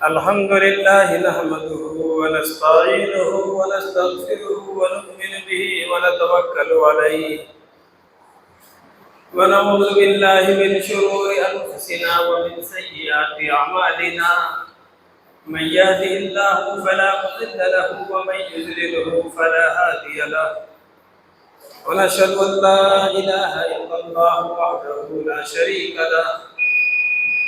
अल्हम्दुलिल्लाह नहमदुहु व नस्तईनुहु व नस्तगफिरुहु व नु'मिनु बिही व नतवक्कलु अलैहि व नऊज़ु बिल्लाहि मिन शुरूरि अनफुसिना व मिन सय्यिआति अमालिना मन यहदिहिल्लाहु फला मुज़िल्ल लहु व मन युज़लिलहु फला हादिय लहु व नशहदु अन ला इलाहा इल्लल्लाह वहदहु ला शरीका लहु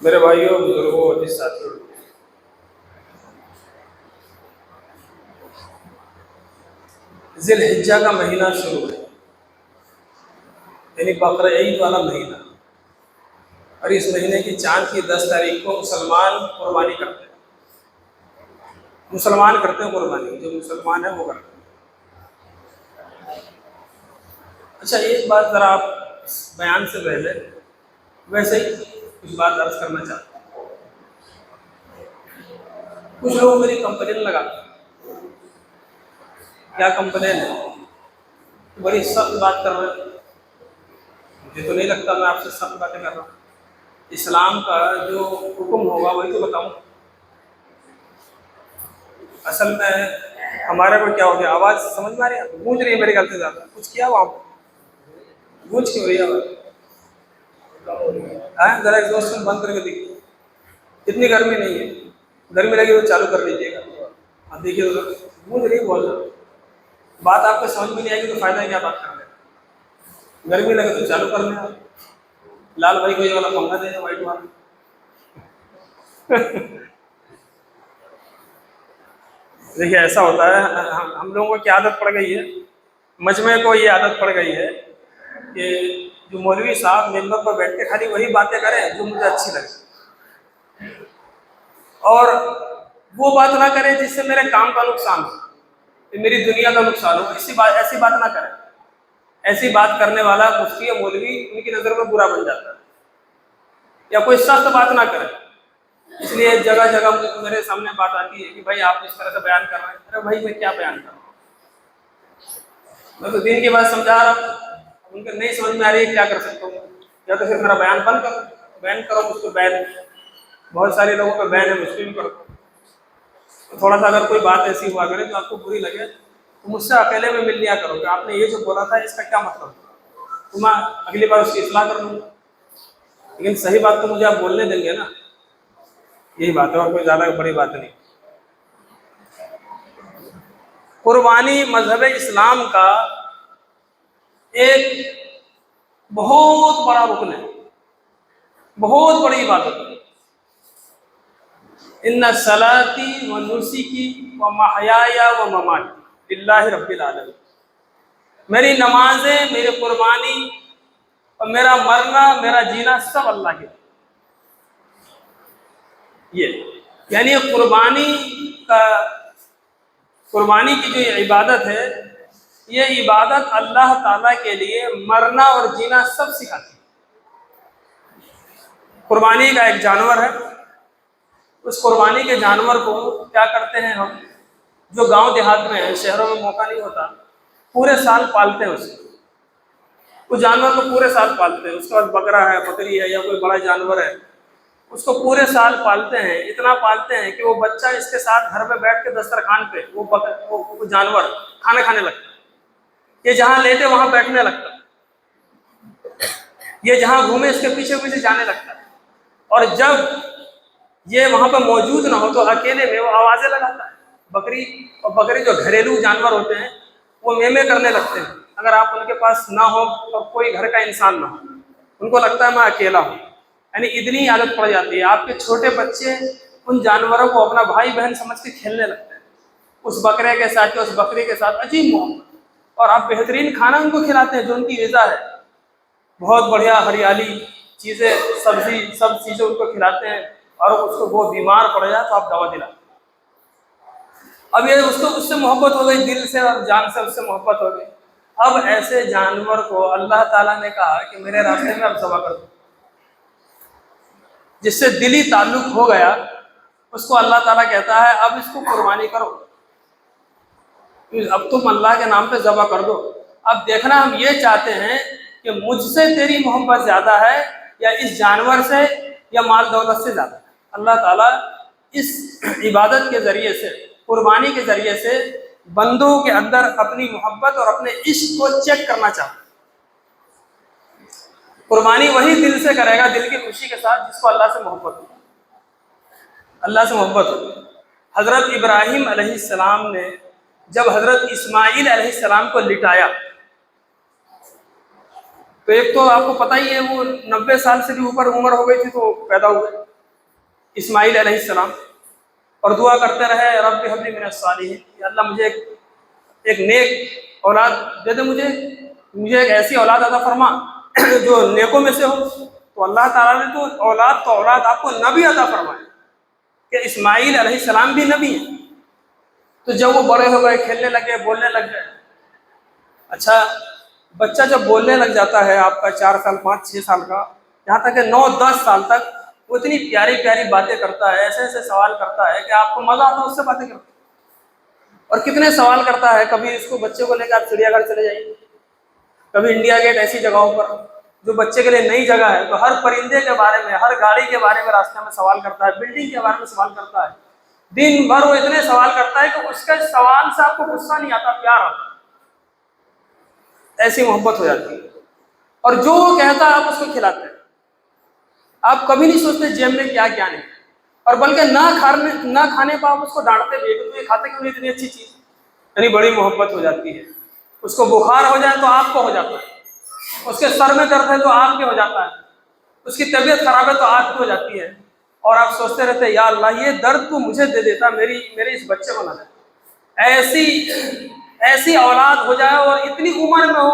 मेरे भाइयों, बुजुर्गों और साथियों, ज़िलहिज्जा का महीना शुरू है, यानी बकरा ईद वाला महीना। और इस महीने की चांद की 10 तारीख को मुसलमान कुर्बानी करते हैं। मुसलमान करते हैं कुर्बानी, जो मुसलमान है वो करते हैं। अच्छा, एक बात ज़रा आप इस बयान से पहले वैसे ही कुछ बात अर्ज करना चाहता हूँ। कुछ लोग मेरी कंप्लेन लगाते हैं। क्या कंप्लेन है? बड़ी सख्त बात कर रहे हैं। मुझे तो नहीं लगता मैं आपसे सख्त बातें कर रहा हूँ। इस्लाम का जो हुक्म होगा वही तो बताऊँ। असल में हमारे को क्या हो गया, आवाज़ समझ में आ रही है? गूंज रही है मेरे ख्याल से ज़्यादा। कुछ किया वहाँ पर? गूंज क्यों रही है आवाज़? जरा एग्जॉस्ट बंद करके देखिए। इतनी गर्मी नहीं है, गर्मी लगी तो चालू कर लीजिएगा। अब देखिए गूंज रही बहुत ज़्यादा। बात आपको समझ में नहीं आएगी तो फायदा क्या बात करने का। गर्मी लगे तो चालू कर लें। लाल भाई को ये वाला पंखा दे, वाइट वाला। देखिए ऐसा होता है, हम लोगों को क्या आदत पड़ गई है, मजमे को ये आदत पड़ गई है कि जो मौलवी साहब मेंबर पर बैठ के खाली वही बातें करें जो मुझे अच्छी लगे, और वो बात ना करें जिससे मेरे काम का नुकसान हो, मेरी दुनिया का नुकसान हो। ऐसी बात ना करें। ऐसी बात करने वाला मुफ्ती या मौलवी उनकी नज़र में बुरा बन जाता है। या कोई सख्त बात ना करें। इसलिए जगह जगह मेरे सामने बात आती है कि भाई आप इस तरह से बयान कर रहे हैं। अरे भाई मैं क्या बयान कर रहा हूँ? मैं तो दिन की बात समझा रहा हूँ। उनको नहीं समझ में आ रही है, क्या कर सकता हूँ? या तो फिर मेरा बयान बंद करो, बैन करो मुझको। बैन बहुत सारे लोगों का बैन है, मुझको भी करो। तो थोड़ा सा अगर कोई बात ऐसी हुआ करे जो आपको बुरी लगे तो मुझसे अकेले में मिल लिया करो कि आपने ये जो बोला था इसका क्या मतलब, तो मैं अगली बार उसकी इस्लाह कर लूँगा। लेकिन सही बात तो मुझे आप बोलने देंगे ना, यही बात है, और कोई ज़्यादा बड़ी बात नहीं। कुर्बानी मजहब इस्लाम का एक बहुत बड़ा रुकन है, बहुत बड़ी इबादत है। इन्ना सलाती व नुसुकी व महयाया व ममाती लिल्लाहि रब्बिल आलमीन। मेरी नमाजें, मेरी कुर्बानी और मेरा मरना, मेरा जीना सब अल्लाह के। ये यानी कुर्बानी की जो इबादत है, ये इबादत अल्लाह ताला के लिए मरना और जीना सब सिखाती है। कुर्बानी का एक जानवर है, उस कुर्बानी के जानवर को क्या करते हैं हम, जो गांव देहात में है, शहरों में मौका नहीं होता, पूरे साल पालते हैं उस जानवर को पूरे साल पालते हैं। उसके बाद बकरा है, बकरी है, या कोई बड़ा जानवर है, उसको पूरे साल पालते हैं। इतना पालते हैं कि वो बच्चा इसके साथ घर पे बैठ के दस्तरखान पे वो जानवर खाना खाने लगता है। ये जहाँ लेटे वहां बैठने लगता है, ये जहाँ घूमे इसके पीछे पीछे जाने लगता है। और जब ये वहां पर मौजूद ना हो तो अकेले में वो आवाजें लगाता है। बकरी जो घरेलू जानवर होते हैं वो मेमे करने लगते हैं। अगर आप उनके पास ना हो तो कोई घर का इंसान ना हो, उनको लगता है मैं अकेला हूँ। यानी इतनी आदत पड़ जाती है। आपके छोटे बच्चे उन जानवरों को अपना भाई बहन समझ के खेलने लगते हैं, उस बकरे के साथ या उस बकरी के साथ अजीब मोहब्बत। और आप बेहतरीन खाना उनको खिलाते हैं जो उनकी ग़िज़ा है, बहुत बढ़िया हरियाली चीज़ें, सब्जी, सब चीज़ें उनको खिलाते हैं, और उसको वो बीमार पड़ जाए तो आप दवा दिलाते। अब ये उसको उससे मोहब्बत हो गई, दिल से और जान से उससे मोहब्बत हो गई। अब ऐसे जानवर को अल्लाह ताला ने कहा कि मेरे रास्ते में अब ज़बह कर दो। जिससे दिली ताल्लुक हो गया उसको अल्लाह ताला कहता है अब इसको कुर्बानी करो, अब तुम अल्लाह के नाम पे ज़बह कर दो। अब देखना हम ये चाहते हैं कि मुझसे तेरी मोहब्बत ज़्यादा है या इस जानवर से या माल दौलत से ज़्यादा। अल्लाह ताला इस इबादत के ज़रिए से, कुर्बानी के ज़रिए से बंदों के अंदर अपनी मोहब्बत और अपने इश्क को चेक करना चाहता है। कुर्बानी वही दिल से करेगा, दिल की खुशी के साथ, जिसको अल्लाह से मोहब्बत हो, अल्लाह से मोहब्बत हो। हज़रत इब्राहीम अलैहिस्सलाम ने जब हज़रत इस्माईल अलैहिस्सलाम को लिटाया तो एक तो आपको पता ही है वो 90 साल से भी ऊपर उम्र हो गई थी तो पैदा हुए इस्माईल अलैहिस्सलाम, और दुआ करते रहे रब्बि हब ली मिनस सालिहीन, या अल्लाह मुझे एक नेक औलाद दे दे, मुझे एक ऐसी औलाद अता फरमा जो नेकों में से हो। तो अल्लाह ताला ने तो औलाद आपको नबी अता फरमाए कि इस्माईल अलैहिस्सलाम भी नबी हैं। तो जब वो बड़े हो गए, खेलने लगे, बोलने लग गए, अच्छा बच्चा जब बोलने लग जाता है आपका 4 साल 5-6 साल का, यहाँ तक कि 9-10 साल तक वो इतनी प्यारी प्यारी बातें करता है, ऐसे ऐसे सवाल करता है कि आपको मजा आता है उससे बातें करते। और कितने सवाल करता है, कभी इसको बच्चे को लेकर आप चिड़ियाघर चले जाइए, कभी इंडिया गेट, ऐसी जगहों पर जो बच्चे के लिए नई जगह है, तो हर परिंदे के बारे में, हर गाड़ी के बारे में रास्ते में सवाल करता है, बिल्डिंग के बारे में सवाल करता है। दिन भर वो इतने सवाल करता है कि उसके सवाल से आपको गुस्सा नहीं आता, प्यार आता, ऐसी मोहब्बत हो जाती है। और जो वो कहता है आप उसको खिलाते हैं, आप कभी नहीं सोचते जेब में क्या क्या नहीं, और बल्कि ना खाने पर आप उसको डांटते भी, तो ये खाते क्यों नहीं इतनी अच्छी चीज, यानी बड़ी मोहब्बत हो जाती है। उसको बुखार हो जाए तो आपको हो जाता है, उसके सर में दर्द है तो आपके हो जाता है, उसकी तबीयत खराब है तो आपकी हो जाती है, और आप सोचते रहते हैं या अल्लाह ये दर्द को मुझे दे देता, मेरे इस बच्चे को ना दे। ऐसी औलाद हो जाए और इतनी उम्र में हो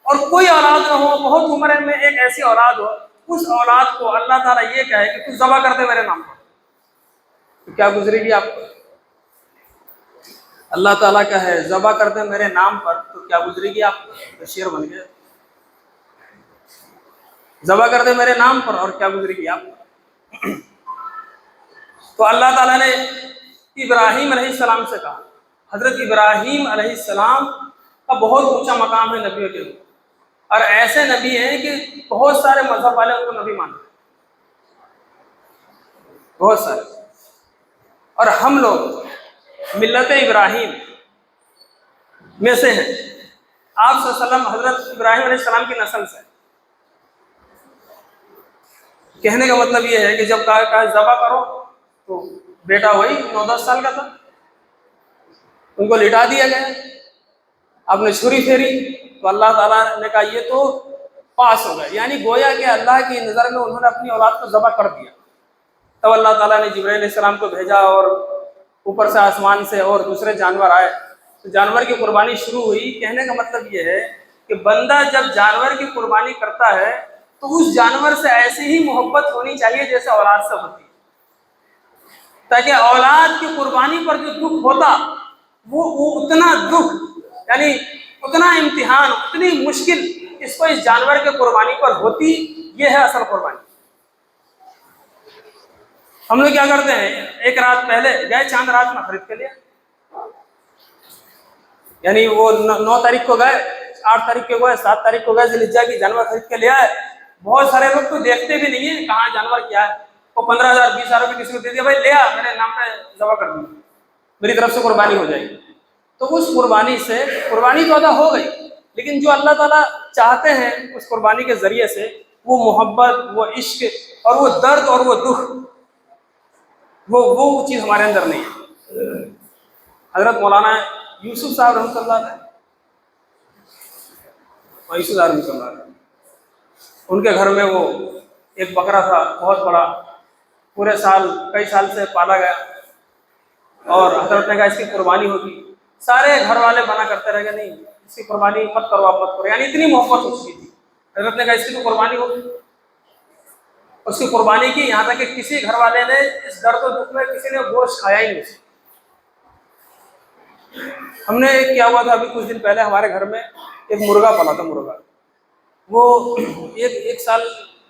और कोई औलाद ना हो, बहुत उम्र में एक ऐसी औलाद हो, उस औलाद को अल्लाह ताला ये कहे कि तू ज़बह कर दे मेरे नाम पर, तो क्या गुजरेगी आपको? अल्लाह ताला का है ज़बह कर दे मेरे नाम पर, तो क्या गुजरेगी आपको? तो शेर बन गया, ज़बह कर दे मेरे नाम पर, और क्या गुजरेगी आपको? तो अल्लाह ताला ने इब्राहीम अलैहिस्सलाम से कहा, हज़रत इब्राहीम अलैहिस्सलाम का बहुत ऊंचा मकाम है नबियों के लिए, और ऐसे नबी हैं कि बहुत सारे मजहब वाले उनको नबी मानते हैं, बहुत सारे। और हम लोग मिल्लत इब्राहीम में से हैं, आप सल्लल्लाहु हज़रत इब्राहीम अलैहिस्सलाम की नस्ल से। कहने का मतलब ये है कि जब कहा ज़बह करो तो बेटा वही 9-10 साल का था, उनको लिटा दिया गया, आपने छुरी फेरी तो अल्लाह ताला ने कहा ये तो पास हो गए, यानी गोया कि अल्लाह की नज़र में उन्होंने अपनी औलाद को ज़बह कर दिया। तब अल्लाह ताला ने जिब्राइल अलैहिस्सलाम को भेजा, और ऊपर से आसमान से और दूसरे जानवर आए, तो जानवर की कुर्बानी शुरू हुई। कहने का मतलब ये है कि बंदा जब जानवर की कुर्बानी करता है तो उस जानवर से ऐसी ही मोहब्बत होनी चाहिए जैसे औलाद से होती है, ताकि औलाद की कुर्बानी पर जो दुख होता वो उतना दुख, यानी उतना इम्तिहान, उतनी मुश्किल इसको इस जानवर के कुर्बानी पर होती। ये है असल कुर्बानी। हम लोग क्या करते हैं, एक रात पहले गए चांद रात में खरीद के लिए, यानी वो 9 तारीख को गए, 8 तारीख को गए, 7 तारीख को गए ज़िलहिज्जा की, जानवर खरीद के ले आए। बहुत सारे लोग तो देखते भी नहीं है कहाँ जानवर क्या है, वो 15,000 20,000 रुपये किसी को दे दिया, भाई ले आ, मेरे नाम पे ज़बह कर दूंगा, मेरी तरफ से कुर्बानी हो जाएगी। तो उस कुर्बानी से कुर्बानी तो अदा हो गई, लेकिन जो अल्लाह ताला चाहते हैं उस कुर्बानी के ज़रिए से वो मोहब्बत, वो इश्क और वो दर्द और वो दुख, वो चीज़ हमारे अंदर नहीं है। हज़रत मौलाना यूसुफ साहब रहमतुल्लाह अलैह, उनके घर में वो एक बकरा था बहुत बड़ा, पूरे साल कई साल से पाला गया, और हज़रत ने कहा इसकी कुर्बानी होगी। सारे घर वाले मना करते रह गए, नहीं इसकी कुर्बानी मत करो, आप मत करो, यानी इतनी मोहब्बत हो चुकी थी। हजरत ने कहा इसकी तो कुर्बानी होगी, उसकी कुर्बानी की, यहाँ तक कि किसी घर वाले ने इस दर्द और दुख में किसी ने गोश्त खाया ही नहीं। हमने क्या हुआ था, अभी कुछ दिन पहले हमारे घर में एक मुर्गा पला था, मुर्गा वो एक साल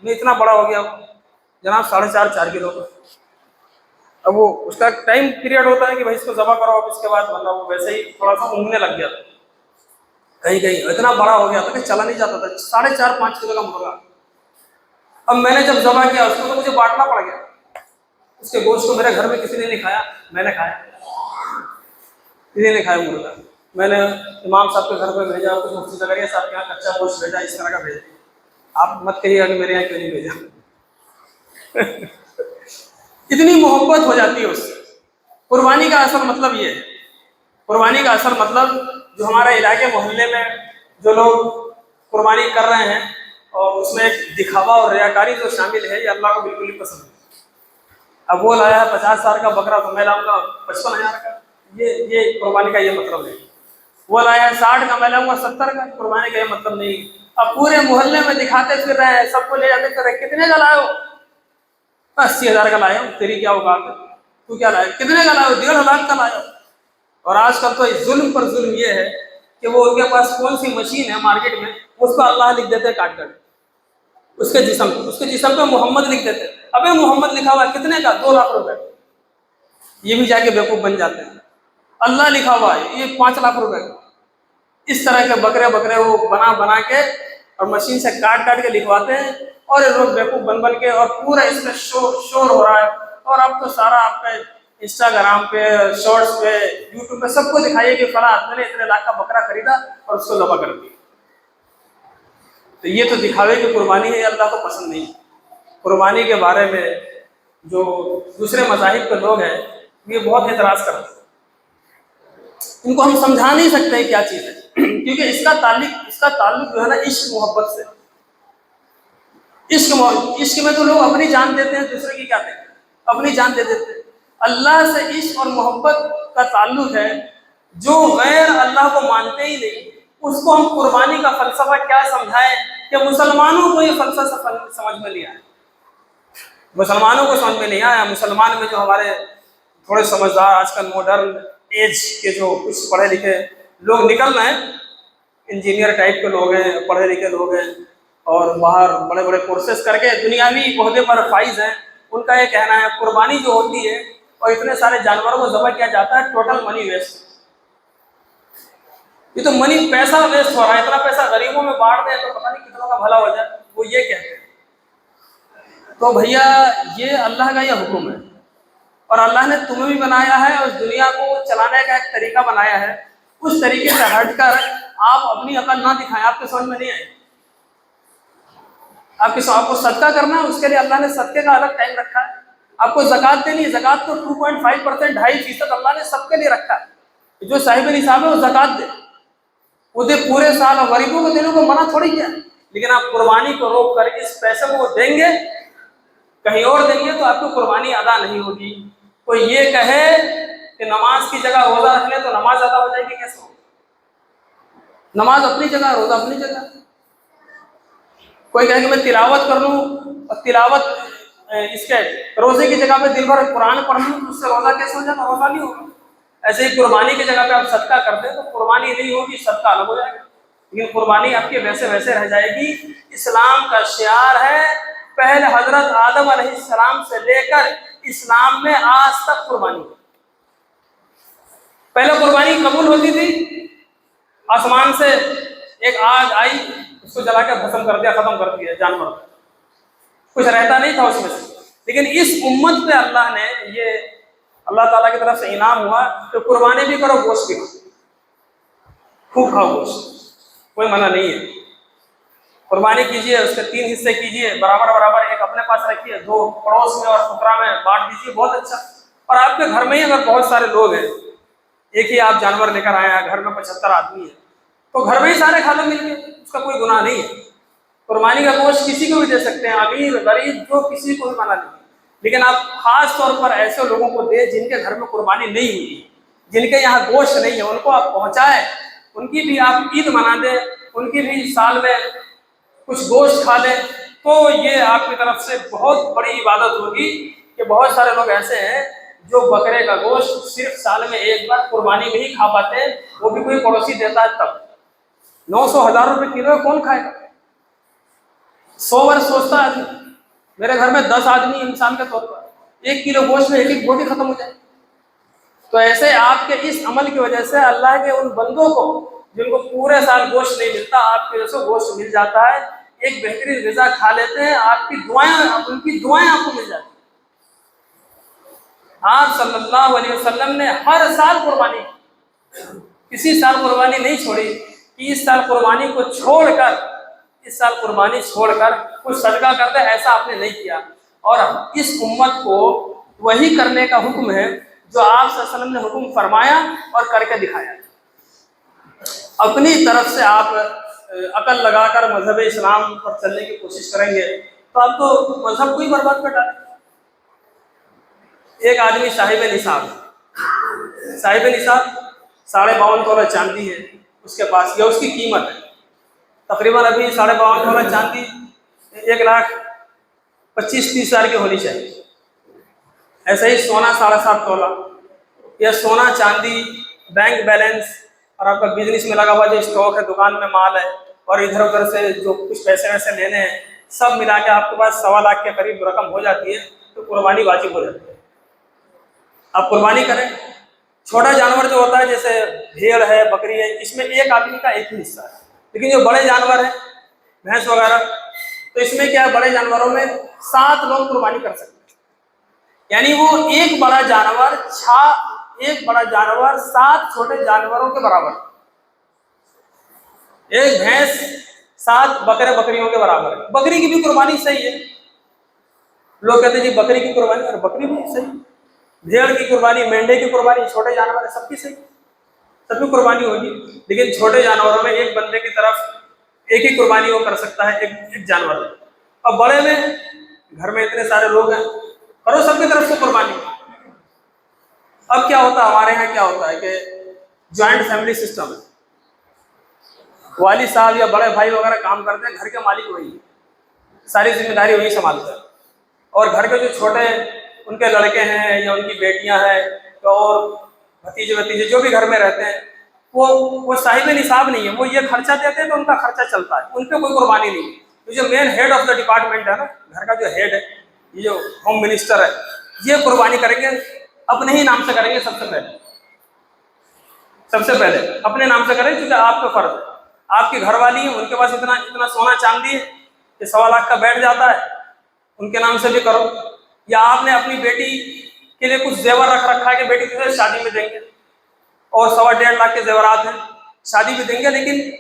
में इतना बड़ा हो गया जनाब, 4.5 किलो का। अब वो उसका टाइम पीरियड होता है कि भाई इसको जमा करो, अब इसके बाद मतलब वो वैसे ही थोड़ा सा ऊँगने लग गया था, कहीं कहीं इतना बड़ा हो गया था कि चला नहीं जाता था, 4.5-5 किलो का मुर्गा। अब मैंने जब जमा किया उसको तो मुझे बांटना पड़ गया, उसके गोश्त को मेरे घर में किसी ने नहीं खाया, मैंने खाया, किसी ने खाया मुर्गा। मैंने इमाम साहब के घर पे भेजा, कुछ मुफ्ती ज़करिया साहब के यहाँ कच्चा गोश्त भेजा, इस तरह का भेजा। आप मत कहिएगा कि मेरे यहाँ क्यों नहीं भेजा। इतनी मोहब्बत हो जाती है उससे। कुर्बानी का असल मतलब ये है, कुर्बानी का असल मतलब जो हमारे इलाके मोहल्ले में जो लोग कुर्बानी कर रहे हैं और उसमें एक दिखावा और रियाकारी जो शामिल है, ये अल्लाह को बिल्कुल ही पसंद है। अब वो लाया है 50,000 का बकरा तो मैं लाऊंगा 55,000 का, ये कुर्बानी का ये मतलब नहीं। वो लाया है 60 का, मैं लाऊंगा 70 का, कुर्बानी का ये मतलब नहीं। अब पूरे मोहल्ले में दिखाते फिर रहे हैं, सबको ले जाते फिर रहे, कितने का लाए हो? 80,000 का लाए हो, तेरी क्या औकात है, तू क्या लाए? कितने का लाए हो? 1.5 लाख का लाए हो। और आजकल तो जुल्म पर जुल्म ये है कि वो उनके पास कौन सी मशीन है मार्केट में, उसको अल्लाह लिख देते हैं काट कर, उसके जिस्म पे मोहम्मद लिख देते हैं। अबे मोहम्मद लिखा हुआ है, कितने का? 2 लाख रुपए। ये भी जाके बेवकूफ बन जाते हैं। अल्लाह लिखा हुआ है, ये 5 लाख रुपए का। इस तरह के बकरे बकरे वो बना बना के और मशीन से काट काट के लिखवाते हैं, और लोग बेवकूफ बन बन के, और पूरा इसमें शोर हो रहा है। और अब तो सारा आपके इंस्टाग्राम पे, शॉर्ट्स पे, यूट्यूब पे सबको दिखाइए कि फला आदमी ने इतने लाख का बकरा खरीदा और उसको ज़बह कर दिया। तो ये तो दिखावे की कुर्बानी है, अल्लाह को पसंद नहीं। कुर्बानी के बारे में जो दूसरे मज़ाहिब के लोग हैं ये बहुत एतराज़ करते हैं, इनको हम समझा नहीं सकते क्या चीज़ है, क्योंकि इसका ताल्लुक जो है ना इश्क मोहब्बत से। इश्क में तो लोग अपनी जान देते हैं, दूसरे की क्या देते हैं, अपनी जान दे देते हैं। अल्लाह से इश्क और मोहब्बत का ताल्लुक है। जो गैर अल्लाह को मानते ही नहीं, उसको हम कुर्बानी का फलसफा क्या समझाएं कि मुसलमानों को ये फलसफा समझ में नहीं आया, मुसलमानों को समझ में नहीं आया। मुसलमान में जो हमारे थोड़े समझदार आजकल मॉडर्न एज के जो कुछ पढ़े लिखे लोग निकल रहे हैं, इंजीनियर टाइप के लोग हैं, पढ़े लिखे लोग हैं, और बाहर बड़े बड़े कोर्सेज करके दुनियावी ओहदे पर फाइज हैं, उनका ये कहना है कुर्बानी जो होती है और इतने सारे जानवरों को ज़बह किया जाता है, टोटल मनी वेस्ट। ये तो मनी पैसा वेस्ट हो रहा है, इतना पैसा गरीबों में बांट दें तो पता नहीं कितनों का भला हो जाए, वो ये कहते हैं। तो भैया ये अल्लाह का यह हुक्म है, और अल्लाह ने तुम्हें भी बनाया है और दुनिया को चलाने का एक तरीका बनाया है। उस तरीके से हटकर आप अपनी अकल ना दिखाएं, आपके समझ में नहीं आए। आपको सदका करना है, उसके लिए अल्लाह ने सदके का अलग टाइम रखा है। आपको ज़कात देनी है, ज़कात तो 2.5%, 2.5% अल्लाह ने सबके लिए रखा है। जो साहिब निसाब है वो ज़कात दे, वो दे पूरे साल, और गरीबों को देने को मना थोड़ी किया। लेकिन आप कुर्बानी को रोक कर इस पैसे को देंगे, कहीं और देंगे तो आपको कुर्बानी अदा नहीं होगी। कोई ये कहे कि नमाज की जगह रोजा रख ले तो नमाज अदा हो जाएगी, कैसे हो? नमाज अपनी जगह, रोजा अपनी जगह। कोई कहे कि मैं तिलावत कर लूँ और तिलावत इसके रोजे की जगह पे दिन भर कुरान पढ़ लूँ तो उससे रोजा कैसे हो जाएगा? रोजा नहीं होगा। ऐसे ही कुर्बानी की जगह पे आप सदका करते हैं तो कुर्बानी नहीं होगी, सदका अलग हो जाएगा, लेकिन कुर्बानी आपकी वैसे वैसे रह जाएगी। इस्लाम का शियार है, पहले हजरत आदम अलैहिस्सलाम से लेकर इस्लाम में आज तक कुर्बानी। पहले कुर्बानी कबूल होती थी, आसमान से एक आग आई, उसको जला के भस्म कर दिया, खत्म कर दिया, जानवर कुछ रहता नहीं था उसमें से। लेकिन इस उम्मत पे अल्लाह ने ये अल्लाह ताला की तरफ से इनाम हुआ तो कुर्बानी भी करो, गोश्त भी खाओ, खूब खाओ गोश्त, कोई मना नहीं है। कुर्बानी कीजिए, उसके 3 हिस्से कीजिए, बराबर बराबर, एक अपने पास रखिए, 2 पड़ोस में और फुकरा में बांट दीजिए, बहुत अच्छा। और आपके घर में ही अगर बहुत सारे लोग हैं, एक ही आप जानवर लेकर आए हैं, घर में 75 आदमी है, तो घर में ही सारे खा लो मिलके, उसका कोई गुनाह नहीं है। कुर्बानी का गोश्त किसी को भी दे सकते हैं, अमीर गरीब जो, किसी को भी मना नहीं। लेकिन आप खास तौर पर ऐसे लोगों को दे जिनके घर में कुर्बानी नहीं हुई, जिनके यहाँ गोश्त नहीं है, उनको आप पहुँचाएं उनकी भी आप ईद मना दें, उनकी भी साल में कुछ गोश्त खा लें, तो ये आपकी तरफ से बहुत बड़ी इबादत होगी। कि बहुत सारे लोग ऐसे हैं जो बकरे का गोश्त सिर्फ साल में एक बार कुर्बानी में ही खा पाते हैं, वो भी कोई पड़ोसी देता है तब। 900-1000 रुपये किलो कौन खाएगा? 100 वर्ष सोचता है आदमी, मेरे घर में 10 आदमी इंसान के तौर पर 1 किलो गोश्त में एक बोटी खत्म हो जाए। तो ऐसे आपके इस अमल की वजह से अल्लाह के उन बंदों को जिनको पूरे साल गोश्त नहीं मिलता, आपकी वजह से गोश्त मिल जाता है, एक बेहतरीन ग़िज़ा खा लेते हैं, आपकी दुआएं, उनकी दुआएं आपको मिल जाती हैं। आप सल्लल्लाहु अलैहि वसल्लम ने हर साल कुर्बानी, किसी साल कुर्बानी नहीं छोड़ी कि इस साल कुर्बानी को छोड़कर, इस साल कुर्बानी छोड़कर कुछ सदका करते, ऐसा आपने नहीं किया। और इस उम्मत को वही करने का हुक्म है जो आप सल्लल्लाहु अलैहि वसल्लम ने हुक्म फरमाया और करके दिखाया। अपनी तरफ से आप अकल लगाकर मजहब इस्लाम पर चलने की कोशिश करेंगे तो आप तो मजहब को ही बर्बाद कर डालेंगे। एक आदमी साहिब निसाब 52.5 तोला चांदी है उसके पास, या उसकी कीमत है तकरीबन अभी 52.5 तोला चांदी 1,25-30 हज़ार की होनी चाहिए। ऐसे ही सोना 7.5 तोला, या सोना चांदी, बैंक बैलेंस और आपका बिजनेस में लगा हुआ जो स्टॉक है, दुकान में माल है, और इधर उधर से जो कुछ पैसे वैसे लेने हैं, सब मिला के आपके पास 1.25 लाख के करीब रकम हो जाती है, तो कुर्बानी वाजिब हो जाती है। आप कुर्बानी करें। छोटा जानवर जो होता है जैसे भेड़ है, बकरी है, इसमें एक आदमी का एक ही हिस्सा है। लेकिन जो बड़े जानवर हैं, भैंस वगैरह, तो इसमें क्या है, बड़े जानवरों में 7 लोग कुर्बानी कर सकते हैं। यानी वो एक बड़ा जानवर 7 छोटे जानवरों के बराबर, एक भैंस 7 बकरे बकरियों के बराबर है। बकरी की भी कुर्बानी सही है। लोग कहते हैं जी बकरी की कुर्बानी, और बकरी भी सही, भेड़ की कुर्बानी, मेंढे की कुर्बानी, छोटे जानवर है, सबकी सही, सबकी कुर्बानी होगी। लेकिन छोटे जानवरों में एक बंदे की तरफ एक ही कुर्बानी वो कर सकता है, एक जानवर। अब बड़े में घर में इतने सारे लोग हैं, करो सबकी तरफ से कुर्बानी। अब क्या होता है, हमारे यहाँ क्या होता है कि जॉइंट फैमिली सिस्टम है, वालिद साहब या बड़े भाई वगैरह काम करते हैं, घर के मालिक वही, सारी जिम्मेदारी वही संभालते हैं, और घर के जो छोटे उनके लड़के हैं या उनकी बेटियां हैं और भतीजे जो भी घर में रहते हैं, वो साहिब निसाब नहीं है, वो ये खर्चा देते हैं तो उनका खर्चा चलता है, उन पर कोई कुर्बानी नहीं है। तो जो main head of the department है ना, घर का जो हेड है, ये जो होम मिनिस्टर है, ये कुर्बानी करेंगे, अपने ही नाम से करेंगे। सबसे पहले अपने नाम से करेंगे, क्योंकि आपका फर्ज है, आपकी घरवाली है, उनके पास इतना सोना चांदी है कि 1.25 लाख का बैठ जाता है, उनके नाम से भी करो। या आपने अपनी बेटी के लिए कुछ जेवर रख रखा है कि बेटी तुझे शादी में देंगे, और 1.25 लाख के जेवरात हैं, शादी भी देंगे, लेकिन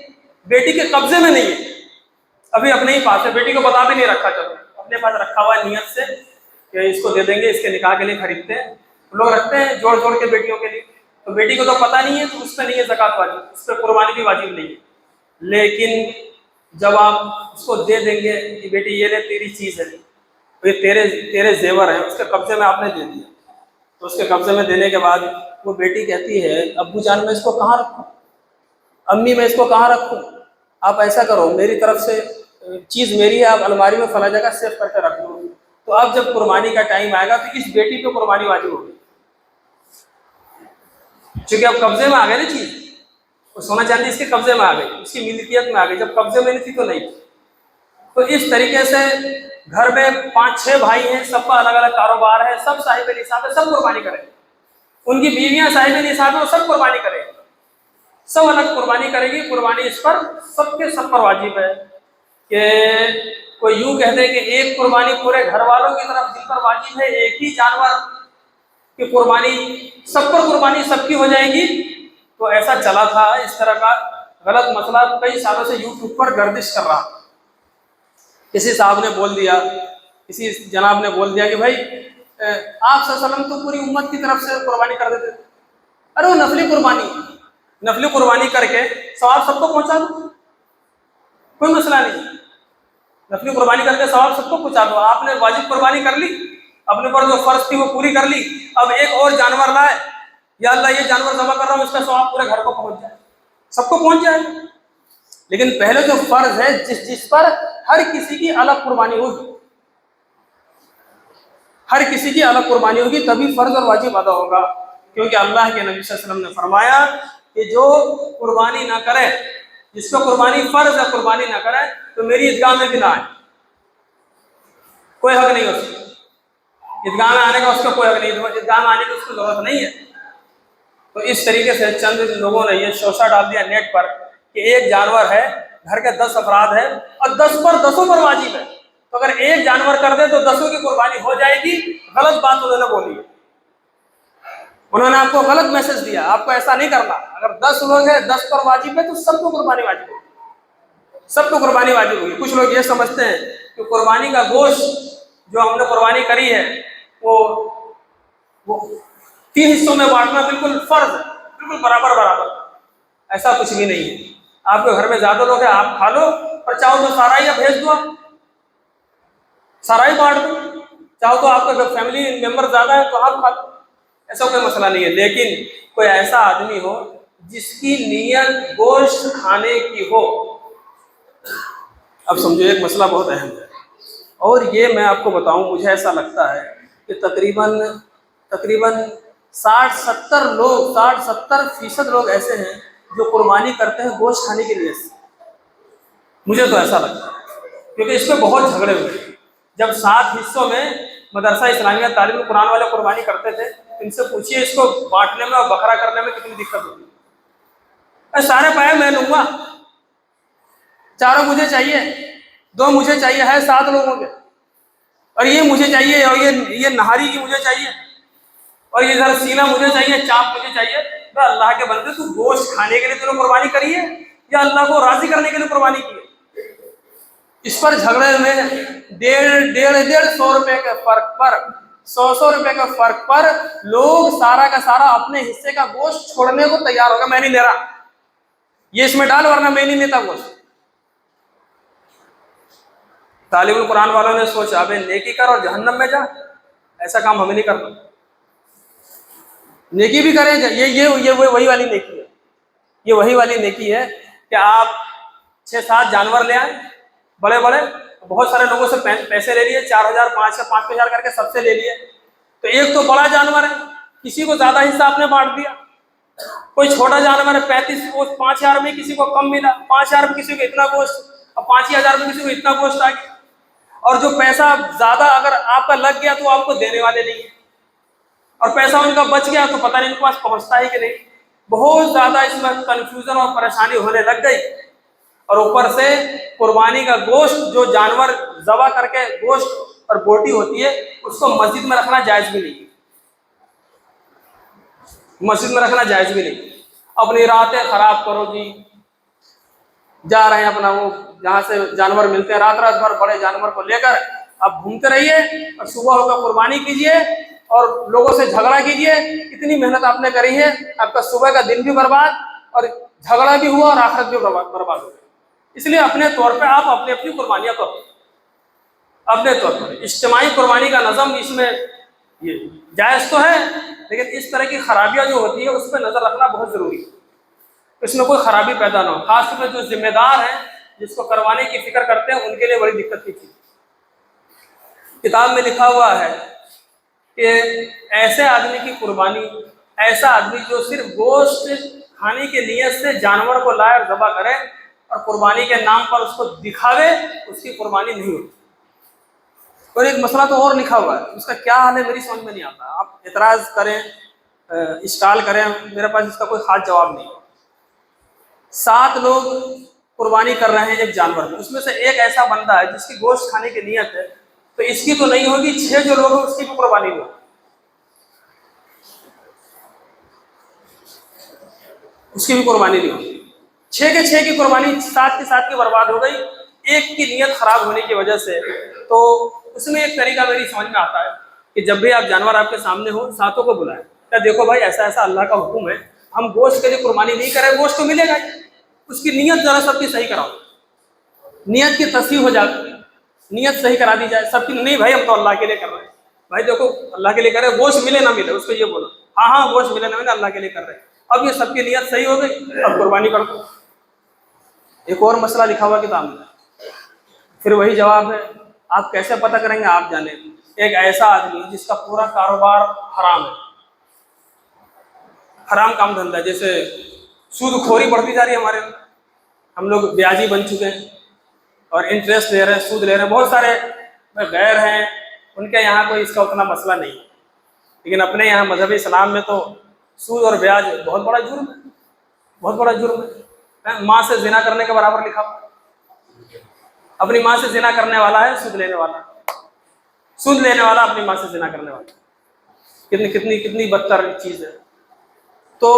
बेटी के कब्जे में नहीं है, अभी अपने ही पास है, बेटी को बता भी नहीं रखा, चलो अपने पास रखा हुआ है नियत से कि इसको दे देंगे, इसके निकाह के लिए खरीदते हैं लोग, रखते हैं जोड़ जोड़ के बेटियों के लिए। तो बेटी को तो पता नहीं है, तो उस पर नहीं है ज़कात वाजिब, उस पर कुर्बानी भी वाजिब नहीं है। लेकिन जब आप उसको दे देंगे कि बेटी ये ले तेरी चीज़ है, तो ये तेरे जेवर हैं, उसके कब्जे में आपने दे दिया, तो उसके कब्जे में देने के बाद वो बेटी कहती है, अब्बू जान मैं इसको कहाँ रखूँ, अम्मी मैं इसको कहाँ रखूँ, आप ऐसा करो, मेरी तरफ से चीज़ मेरी है, आप अलमारी में फला जगह सेव करके रख दो। तो अब जब कुर्बानी का टाइम आएगा तो इस बेटी पे कुर्बानी वाजिब होगी, क्योंकि अब कब्जे में आ गई ना चीज़, वो सोना चांदी इसके कब्जे में आ गई, उसकी मिल्कियत में आ गई, जब कब्जे में नहीं थी तो नहीं। तो इस तरीके से घर में 5-6 भाई हैं, सबका अलग अलग कारोबार है, सब साहिब निसाब है, सब कुर्बानी करें, उनकी बीवियां साहिब निसाब है, वो सब कुर्बानी करें, सब अलग कुर्बानी करेगी। कुर्बानी इस पर सब पर वाजिब है। कि कोई यूं कहते कि एक कुर्बानी पूरे घर वालों की तरफ जिन पर वाजिब है, एक ही जानवर की कुर्बानी सब पर कुर्बानी सबकी हो जाएगी, तो ऐसा चला था। इस तरह का गलत मसला कई सालों से यूट्यूब पर गर्दिश कर रहा। किसी साहब ने बोल दिया, किसी जनाब ने बोल दिया कि भाई आप सल्लम तो पूरी उम्मत की तरफ से कुर्बानी कर देते थे। अरे वो नफली कुर्बानी करके सवाब सबको पहुंचा दो, कोई मसला नहीं। नफली कुर्बानी करके सवाब सबको पहुंचा दो। आपने वाजिब कुर्बानी कर ली, अपने पर जो फर्ज थी वो पूरी कर ली, अब एक और जानवर लाए, या अल्लाह ये जानवर जमा कर रहा हूँ, इसका सवाब पूरे घर को पहुंच जाए, सबको पहुंच जाएगा। लेकिन पहले जो फर्ज है, जिस पर हर किसी की अलग कुर्बानी होगी, हर किसी की अलग कुर्बानी होगी, तभी फर्ज और वाजिब अदा होगा। क्योंकि अल्लाह के नबी सल्लल्लाहु अलैहि वसल्लम ने फरमाया कि जो कुर्बानी ना करे, जिसको कुर्बानी फर्ज है कुर्बानी ना करे, तो मेरी ईदगाह में भी ना आए, कोई हक नहीं उसका। ईदगाह में आने का उसका कोई हक नहीं, ईदगाह में आने की उसको जरूरत नहीं है। तो इस तरीके से चंद लोगों ने ये शोषा डाल दिया नेट पर कि एक जानवर है, घर के 10 अफराद है और 10 पर 10 पर वाजिब है, तो अगर एक जानवर कर दे तो 10 की कुर्बानी हो जाएगी। गलत बात उन्होंने बोली है, उन्होंने आपको गलत मैसेज दिया। आपको ऐसा नहीं करना। अगर 10 लोग हैं, 10 पर वाजिब है, तो सबको कुर्बानी वाजिब होगी, सबको कुर्बानी वाजिब होगी। कुछ लोग ये समझते हैं कि कुर्बानी का गोश्त जो हमने कुर्बानी करी है वो 3 हिस्सों में बांटना बिल्कुल फर्ज है, बिल्कुल बराबर बराबर। ऐसा कुछ भी नहीं है। आपके घर में ज्यादा लोग हैं, आप खा लो, और चाहो तो सारा ही भेज दो, सारा ही बांट दो। चाहो तो आपका फैमिली मेंबर ज्यादा है तो आप खा लो, ऐसा कोई मसला नहीं है। लेकिन कोई ऐसा आदमी हो जिसकी नीयत गोश्त खाने की हो। अब समझो एक मसला बहुत अहम है, और ये मैं आपको बताऊं, मुझे ऐसा लगता है कि तकरीबन 60-70% लोग ऐसे हैं जो कुर्बानी करते हैं गोश्त खाने के लिए। मुझे तो ऐसा लगता है, क्योंकि इसमें बहुत झगड़े हुए। जब 7 हिस्सों में मदरसा इस्लामिया तालीम कुरान वाले कुर्बानी करते थे, इनसे पूछिए इसको बांटने में और बकरा करने में कितनी दिक्कत होती है। सारे पैसे मैं लूंगा, 4 मुझे चाहिए, 2 मुझे चाहिए, है 7 लोगों के, और ये मुझे चाहिए, और ये नहारी की मुझे चाहिए, और ये इधर सीना मुझे चाहिए, चाप मुझे चाहिए। तो अल्लाह के बंदे, तू गोश्त खाने के लिए तूने कुर्बानी करी है या अल्लाह को राजी करने के लिए कुर्बानी की है? इस पर झगड़े में 150 रुपए के फर्क पर, 100 रुपए के फर्क पर लोग सारा का सारा अपने हिस्से का गोश्त छोड़ने को तैयार होगा। मैं नहीं ले रहा, ये इसमें डाल, वरना मैं नहीं लेता गोश्त। तालिबुल कुरान वालों ने सोचा, अबे नेकी कर और जहन्नम में जा, ऐसा काम हमें नहीं करना। नेकी भी करें, ये वही वाली नेकी है, ये वही वाली नेकी है कि आप 6-7 जानवर ले आए, बड़े बड़े, बहुत सारे लोगों से पैसे ले लिए, 4000, 5,000 करके सबसे ले लिए। तो एक तो बड़ा जानवर है, किसी को ज्यादा हिस्सा आपने बांट दिया। कोई छोटा जानवर है, 5,000 में किसी को कम मिला, 5,000 में किसी को इतना गोश्त, और 5,000 में किसी को इतना गोश्त आ गया। और जो पैसा ज्यादा अगर आपका लग गया तो आपको देने वाले नहीं है, और पैसा उनका बच गया तो पता नहीं उनके पास पहुंचता है कि नहीं। बहुत ज्यादा इसमें कंफ्यूजन और परेशानी होने लग गई। और ऊपर से कुर्बानी का गोश्त, जो जानवर ज़बह करके गोश्त और बोटी होती है, उसको मस्जिद में रखना जायज भी नहीं, मस्जिद में रखना जायज भी नहीं। अपनी रातें खराब करो जी, जा रहे हैं अपना वो जहाँ से जानवर मिलते हैं, रात भर बड़े जानवर को लेकर आप घूमते रहिए, और सुबह होकर कुर्बानी कीजिए और लोगों से झगड़ा कीजिए। इतनी मेहनत आपने करी है, आपका सुबह का दिन भी बर्बाद, और झगड़ा भी हुआ, और आखिरत भी बर्बाद हो गई। इसलिए अपने तौर पे आप अपनी अपनी कुर्बानियां करो, अपने तौर पर। इज्तिमाई कुर्बानी का नज़म इसमें ये जायज़ तो है, लेकिन इस तरह की खराबियां जो होती है उस पर नज़र रखना बहुत ज़रूरी है, इसमें कोई खराबी पैदा ना हो। खासतौर पर जो जिम्मेदार हैं, जिसको करवाने की फिक्र करते हैं, उनके लिए बड़ी दिक्कत की चीज़। किताब में लिखा हुआ है कि ऐसे आदमी की कुर्बानी, ऐसा आदमी जो सिर्फ गोश्त खाने की नीयत से जानवर को लाए और ज़बह करे और कुर्बानी के नाम पर उसको दिखावे, उसकी कुर्बानी नहीं होती। और एक मसला तो और लिखा हुआ है, उसका क्या हाल है मेरी समझ में नहीं आता। आप एतराज़ करें, इश्काल करें, मेरे पास इसका कोई खास जवाब नहीं। 7 लोग कुर्बानी कर रहे हैं एक जानवर में, उसमें से एक ऐसा बंदा है जिसकी गोश्त खाने की नीयत है, तो इसकी तो नहीं होगी, 6 जो लोग हैं उसकी भी कुर्बानी नहीं होगी, उसकी भी कुर्बानी नहीं होगी। 6 के 6 की कुर्बानी 7 के 7 की बर्बाद हो गई, एक की नीयत खराब होने की वजह से। तो उसमें एक तरीका मेरी समझ में आता है कि जब भी आप जानवर आपके सामने हो, 7 को बुलाएं, क्या देखो भाई ऐसा ऐसा अल्लाह का हुक्म है, हम गोश्त के लिए कुर्बानी नहीं करें, गोश्त तो मिलेगा, उसकी नीयत जरा सबकी सही कराओ, नियत की तस्हीह हो जाती है, नियत सही करा दी जाए सबकी। नहीं भाई हम तो अल्लाह के लिए कर रहे हैं, भाई देखो अल्लाह के लिए कर रहे हैं, गोश्त मिले ना मिले उसको ये बोलो, हाँ हाँ गोश्त मिले ना मिले अल्लाह के लिए कर रहे हैं। अब ये सबकी नीयत सही हो गई, अब कुर्बानी कर दो। एक और मसला लिखा हुआ किताब में, फिर वही जवाब है, आप कैसे पता करेंगे? आप जाने। एक ऐसा आदमी जिसका पूरा कारोबार हराम है, हराम काम धंधा, जैसे सूदखोरी बढ़ती जा रही है हमारे, हम लोग ब्याजी बन चुके हैं और इंटरेस्ट ले रहे हैं, सूद ले रहे हैं। बहुत सारे गैर हैं, उनके यहाँ कोई इसका उतना मसला नहीं है, लेकिन अपने यहाँ मजहब इस्लाम में तो सूद और ब्याज बहुत बड़ा जुर्म है, बहुत बड़ा जुर्म है। माँ से जिना करने के बराबर लिखा, अपनी माँ से जिना करने वाला है सूद लेने वाला, सूद लेने वाला अपनी माँ से जिना करने वाला। कितनी कितनी कितनी बदतर चीज़ है। तो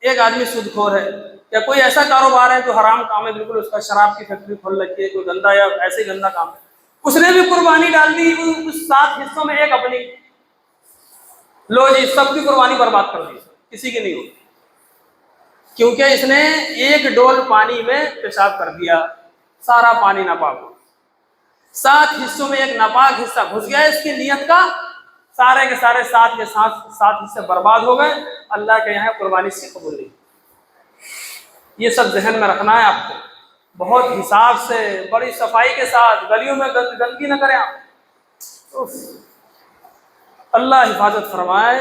एक आदमी सूदखोर है, या कोई ऐसा कारोबार है जो हराम काम है बिल्कुल, उसका शराब की फैक्ट्री खोल रखी है, कोई गंदा या ऐसे गंदा काम है, उसने भी कुर्बानी डाल दी उस 7 हिस्सों में एक अपनी, लो जी सबकी कुर्बानी बर्बाद कर दी, किसी की नहीं होगी, क्योंकि इसने एक डोल पानी में पेशाब कर दिया, सारा पानी नापाक हो। 7 हिस्सों में एक नापाक हिस्सा घुस गया इसकी नीयत का, सारे के सारे 7 के 7 हिस्से बर्बाद हो गए। अल्लाह के यहाँ कुर्बानी से कबूल नहीं। ये सब जहन में रखना है आपको, बहुत हिसाब से, बड़ी सफाई के साथ, गलियों में गंदगी न करें आप। अल्लाह हिफाजत फरमाए।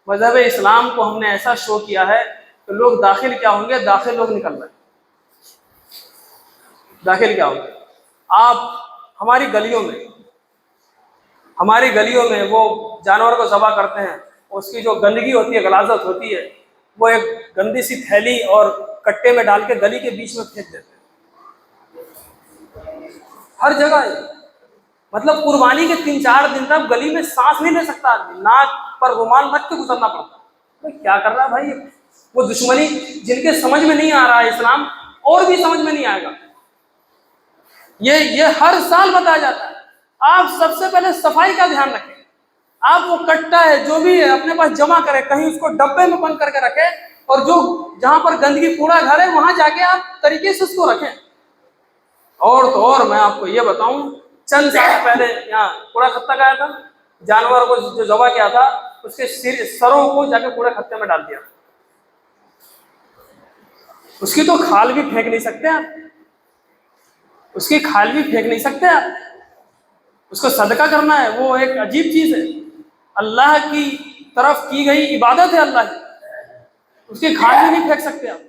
मजहब इस्लाम को हमने ऐसा शो किया है तो लोग दाखिल क्या होंगे, दाखिल लोग निकल रहे, दाखिल क्या होंगे। आप हमारी गलियों में वो जानवर को ज़बह करते हैं, उसकी जो गंदगी होती है, गलाजत होती है, वो एक गंदी सी थैली और कट्टे में डाल के गली के बीच में फेंक देते हैं हर जगह। मतलब कुर्बानी के 3-4 दिन तक गली में सांस नहीं ले सकता आदमी, नाक पर रुमाल रख के गुजरना पड़ता। तो क्या कर रहा है भाई? वो दुश्मनी जिनके समझ में नहीं आ रहा है इस्लाम, और भी समझ में नहीं आएगा। ये हर साल बताया जाता है। आप सबसे पहले सफाई का ध्यान रखें। आप वो कट्टा है जो भी है अपने पास जमा करें, कहीं उसको डब्बे में बंद करके रखें, और जो जहां पर गंदगी कूड़ा घर है वहां जाके आप तरीके से उसको रखें। और तो और मैं आपको ये बताऊं, चंद साल पहले यहाँ कूड़ा खत्ता गया था, जानवर को जो जबा किया था उसके सरों को जाके कूड़ा खत्ते में डाल दिया। उसकी तो खाल भी फेंक नहीं सकते आप, उसकी खाल भी फेंक नहीं सकते आप, उसको सदका करना है, वो एक अजीब चीज है, अल्लाह की तरफ की गई इबादत है अल्लाह की, उसकी खाल भी नहीं फेंक सकते आप।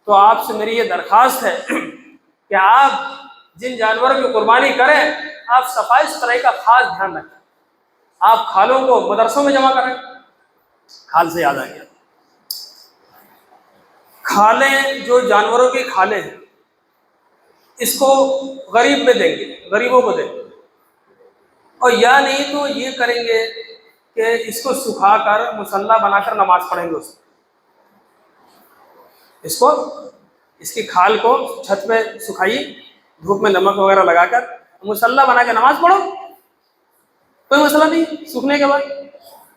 तो आपसे मेरी ये दरख्वास्त है कि आप जिन जानवरों की कुर्बानी करें, आप सफाई सुथराई का खास ध्यान रखें। आप खालों को मदरसों में जमा करें। खाल से याद आ गया, खालें जो जानवरों की खालें हैं, इसको गरीब में देंगे, गरीबों को देंगे, और या नहीं तो ये करेंगे कि इसको सुखाकर मुसल्ला बनाकर नमाज पढ़ेंगे उसको, इसकी खाल को छत पे सुखाइए, धूप में नमक वगैरह लगाकर मुसल्ला बना के नमाज पढ़ो, कोई मसला नहीं सूखने के बाद।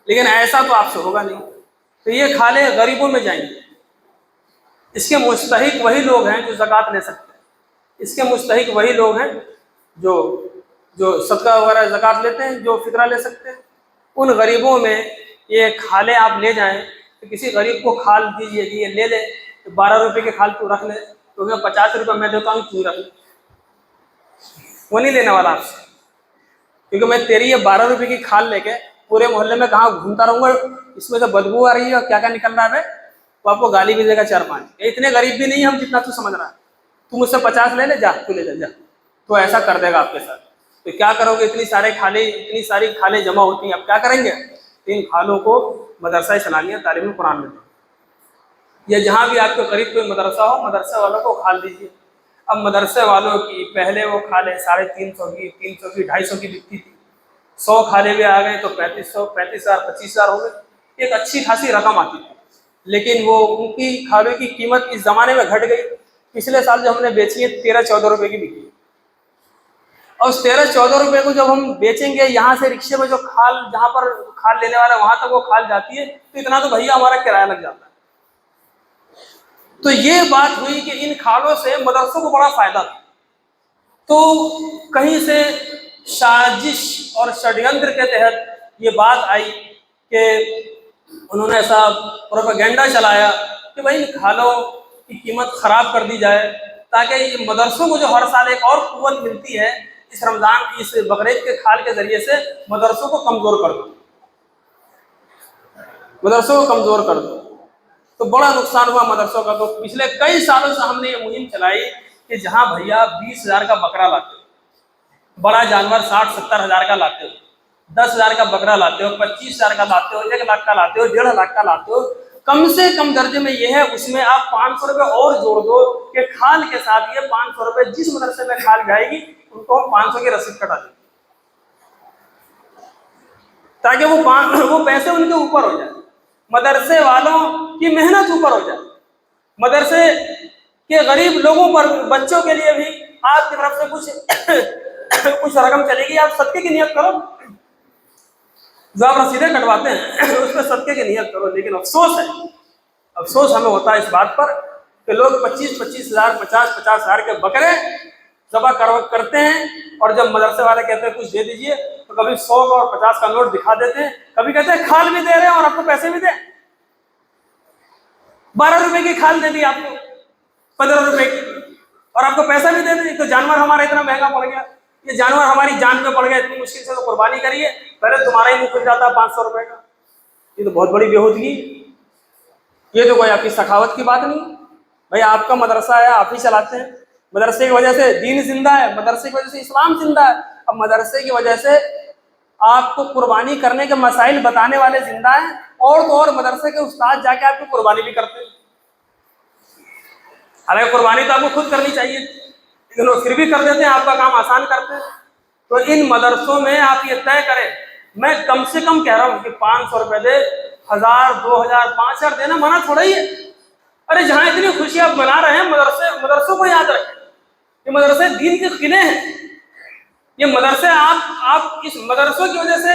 लेकिन ऐसा तो आपसे होगा नहीं, तो ये खाले गरीबों में जाएंगे। इसके मुस्तहिक वही लोग हैं जो ज़कात ले सकते हैं, इसके मुस्तहिक वही लोग हैं जो सदका वगैरह ज़कात लेते हैं, जो फितरा ले सकते हैं। उन गरीबों में ये खाले आप ले जाएं, तो किसी गरीब को खाल दीजिए कि ये ले ले, तो 12 रुपये की खाल तू रख ले, तो मैं 50 रुपये मैं देता हूँ, तू रख ले। वो नहीं लेने वाला आपसे, क्योंकि मैं तेरी ये 12 रुपये की खाल लेके पूरे मोहल्ले में कहाँ घूमता रहूँगा, इसमें से बदबू आ रही है और क्या क्या निकल रहा है, तो आपको गाली भी देगा 4-5। इतने गरीब भी नहीं हम जितना तू समझ रहा है, तू मुझसे 50 ले ले, जा तू ले जा, तो ऐसा कर देगा आपके साथ। तो क्या करोगे? इतनी सारी खालें जमा होती हैं, अब क्या करेंगे? इन खालों को मदरसा इस्लामिया तालीम कुरान में, या जहाँ भी आपके करीब कोई मदरसा हो, मदरसे वालों को खाल दीजिए। अब मदरसे वालों की पहले वो खालें 350 की, 300 की, 250 की बिकती थी, 100 खाले भी आ गए तो 3500, 35,000, 25,000 हो गए, एक अच्छी खासी रकम आती थी। लेकिन वो उनकी खालों की कीमत इस ज़माने में घट गई। पिछले साल जो हमने बेची है 13-14 रुपये की बिकी, और उस 13-14 रुपये को जब हम बेचेंगे, यहाँ से रिक्शे में जो खाल, जहाँ पर खाल लेने वाला वहाँ तक वो खाल जाती है, तो इतना तो भैया हमारा किराया लग जाता है। तो ये बात हुई कि इन खालों से मदरसों को बड़ा फायदा था। तो कहीं से साजिश और षड्यंत्र के तहत ये बात आई कि उन्होंने ऐसा प्रोपेगेंडा चलाया कि भाई खालों की कीमत खराब कर दी जाए, ताकि ये मदरसों को जो हर साल एक और कुव्वत मिलती है इस रमजान, इस बकरीद के खाल के जरिए से मदरसों को कमजोर कर दो, मदरसों को कमजोर कर दो। तो बड़ा नुकसान हुआ मदरसों का। तो पिछले कई सालों से हमने ये मुहिम चलाई कि जहां भैया 20,000 का बकरा लाते हो, बड़ा जानवर 60-70 हज़ार का लाते हो, 10,000 का बकरा लाते हो, 25,000 का लाते हो, 1 लाख का लाते हो, 1.5 लाख का लाते हो, कम से कम दर्जे में ये है उसमें आप 500 रुपये और जोड़ दो कि खाल के साथ ये 500 रुपये जिस मदरसे में खाल जाएगी उनको हम 500 की रसीद कटा दें, ताकि वो पैसे उनके ऊपर हो जाए, मदरसे वालों की मेहनत ऊपर हो जाए, मदरसे के गरीब लोगों पर, बच्चों के लिए भी आपकी तरफ से कुछ कुछ रकम चलेगी। आप सदके की नियत करो, जो आप रसीदें कटवाते हैं उसमें सदके की नियत करो। लेकिन अफसोस हमें होता है इस बात पर कि लोग 25-25 हज़ार, 50-50 हज़ार के बकरे ज़बह करते हैं, और जब मदरसे वाले कहते हैं कुछ दे दीजिए तो कभी 100 का और 50 का नोट दिखा देते हैं, कभी कहते हैं खाल भी दे रहे हैं और आपको पैसे भी दे। 12 रुपए की खाल दे दी आपको, 15 रुपए की, और आपको पैसा भी दे दी। तो जानवर हमारा इतना महंगा पड़ गया, ये जानवर हमारी जान में पड़ गया, इतनी मुश्किल से तो कुर्बानी करिए, पहले तुम्हारा ही मुंह खुल जाता है 500 रुपए का। ये तो बहुत बड़ी बेहूदगी, ये तो कोई आपकी सखावत की बात नहीं। भाई आपका मदरसा है, आप ही चलाते हैं, मदरसे की वजह से दीन जिंदा है, मदरसे की वजह से इस्लाम जिंदा है। अब मदरसे की वजह से आपको कुर्बानी करने के मसाइल बताने वाले जिंदा हैं, और तो और मदरसे के उस्ताद जाके आपकी कुर्बानी भी करते हैं। हालांकि कुर्बानी तो आपको खुद करनी चाहिए, लेकिन वो फिर भी कर देते हैं, आपका काम आसान करते हैं। तो इन मदरसों में आप ये तय करें, मैं कम से कम कह रहा हूँ कि 500 रुपए दे, 1000, 2000, 5000 देना मना थोड़ा ही है। अरे जहां इतनी खुशी आप मना रहे हैं, मदरसों को याद रखें, ये मदरसे दीन के किले हैं। ये मदरसे आप इस मदरसों की वजह से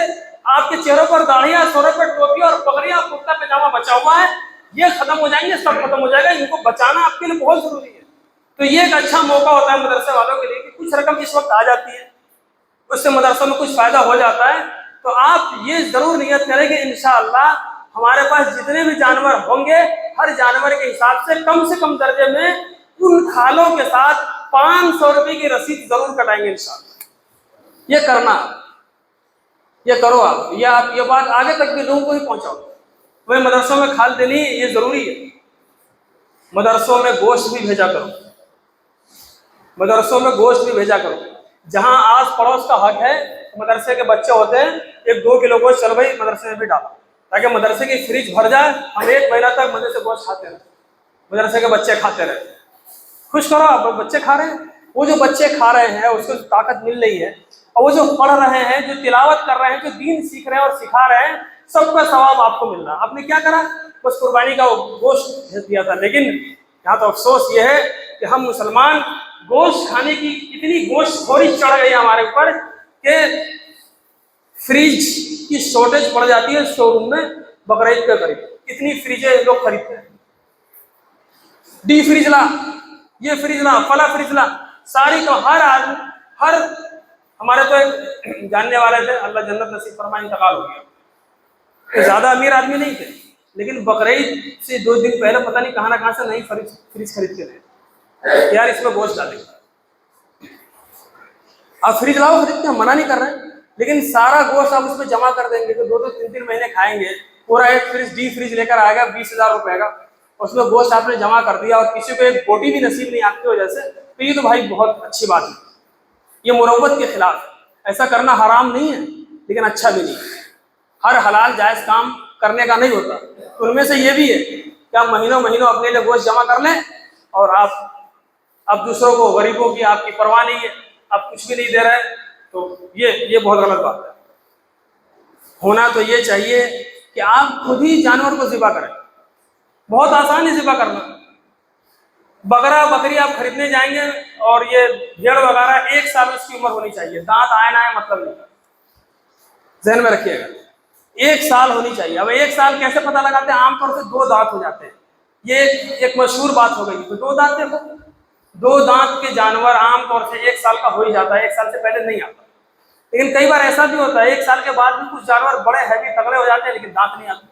आपके चेहरों पर दाढ़ियां, सरों पर टोपी और पगड़ियां, कुर्ता पैजामा बचा हुआ है, ये खत्म हो जाएंगे, सब खत्म हो जाएगा। इनको बचाना आपके लिए बहुत जरूरी है। तो ये एक अच्छा मौका होता है मदरसे वालों के लिए कि कुछ रकम इस वक्त आ जाती है, उससे मदरसों में कुछ फायदा हो जाता है। तो आप ये जरूर नियत करें कि इंशाअल्लाह हमारे पास जितने भी जानवर होंगे, हर जानवर के हिसाब से कम दर्जे में उन खालों के साथ 500 रुपए की रसीद जरूर कटाएंगे इंशाअल्लाह। ये करना, ये करो आप ये बात आगे तक भी लोगों को ही पहुंचाओ। वही मदरसों में खाल देनी ये जरूरी है। मदरसों में गोश्त भी भेजा करो, मदरसों में गोश्त भी भेजा करो। जहां आस पड़ोस का हक है, मदरसे के बच्चे होते हैं, 1-2 किलो गोश्त चल भाई मदरसे में भी डालो, ताकि मदरसे की फ्रिज भर जाए, हम 1 महीना तक मदरसे गोश्त खाते रहे, मदरसे के बच्चे खाते रहे। खुश करो, आप बच्चे खा रहे हैं, वो जो बच्चे खा रहे हैं उसको ताकत मिल रही है, और वो जो पढ़ रहे हैं, जो तिलावत कर रहे हैं, जो दीन सीख रहे हैं और सिखा रहे हैं, सबका सवाब आपको मिल रहा है। आपने क्या करा, बस कुर्बानी का गोश्त भेज दिया था। लेकिन यहाँ तो अफसोस ये है कि हम मुसलमान गोश्त खाने की इतनी गोश्तखोरी चढ़ गई हमारे ऊपर कि फ्रिज की शॉर्टेज पड़ जाती है शोरूम में बकरीद के करीब, इतनी फ्रिजें लोग खरीदते हैं। डी फ्रिज ला, ये फ्रिज ला, फला फ्रिज ला, सारी तो हर हमारे तो एक जानने वाले थे, अल्लाह जन्नत नसीब फरमाए, इंतकाल हो गया। ज्यादा अमीर आदमी नहीं थे, लेकिन बकरीद से 2 दिन पहले पता नहीं कहां से नई फ्रिज खरीद के लाए, यार इसमें गोश्त डालेंगे। आप फ्रिज लाओ, खरीदते हैं, मना नहीं कर रहे हैं, लेकिन सारा गोश्त आप उसमें जमा कर देंगे तो 2-2, 3-3 महीने खाएंगे। पूरा एक फ्रिज डी फ्रिज लेकर आएगा 20,000 रुपए का, उसमें गोश्त आपने जमा कर दिया और किसी को एक बोटी भी नसीब नहीं आपकी वजह से, तो ये तो भाई बहुत अच्छी बात है। ये मुरव्वत के खिलाफ है। ऐसा करना हराम नहीं है, लेकिन अच्छा भी नहीं है। हर हलाल जायज़ काम करने का नहीं होता। तो उनमें से ये भी है कि आप महीनों अपने लिए गोश्त जमा कर लें, और आप दूसरों को, गरीबों की आपकी परवाह नहीं है, आप कुछ भी नहीं दे रहे, तो ये बहुत गलत बात है। होना तो ये चाहिए कि आप खुद ही जानवर को ज़िबा करें। बहुत आसान है ज़िबा करना। बकरा बकरी आप खरीदने जाएंगे, और ये भेड़ वगैरह 1 साल उसकी उम्र होनी चाहिए, दांत आए ना आए मतलब नहीं, ध्यान में रखिएगा, 1 साल होनी चाहिए। अब 1 साल कैसे पता लगाते हैं, आमतौर से 2 दांत हो जाते हैं, ये एक मशहूर बात हो गई। तो 2 दांत देखो, 2 दांत के जानवर आमतौर से 1 साल का हो ही जाता है, 1 साल से पहले नहीं आता। लेकिन कई बार ऐसा भी होता है 1 साल के बाद भी कुछ जानवर बड़े हैवी तगड़े हो जाते हैं, लेकिन दांत नहीं आते।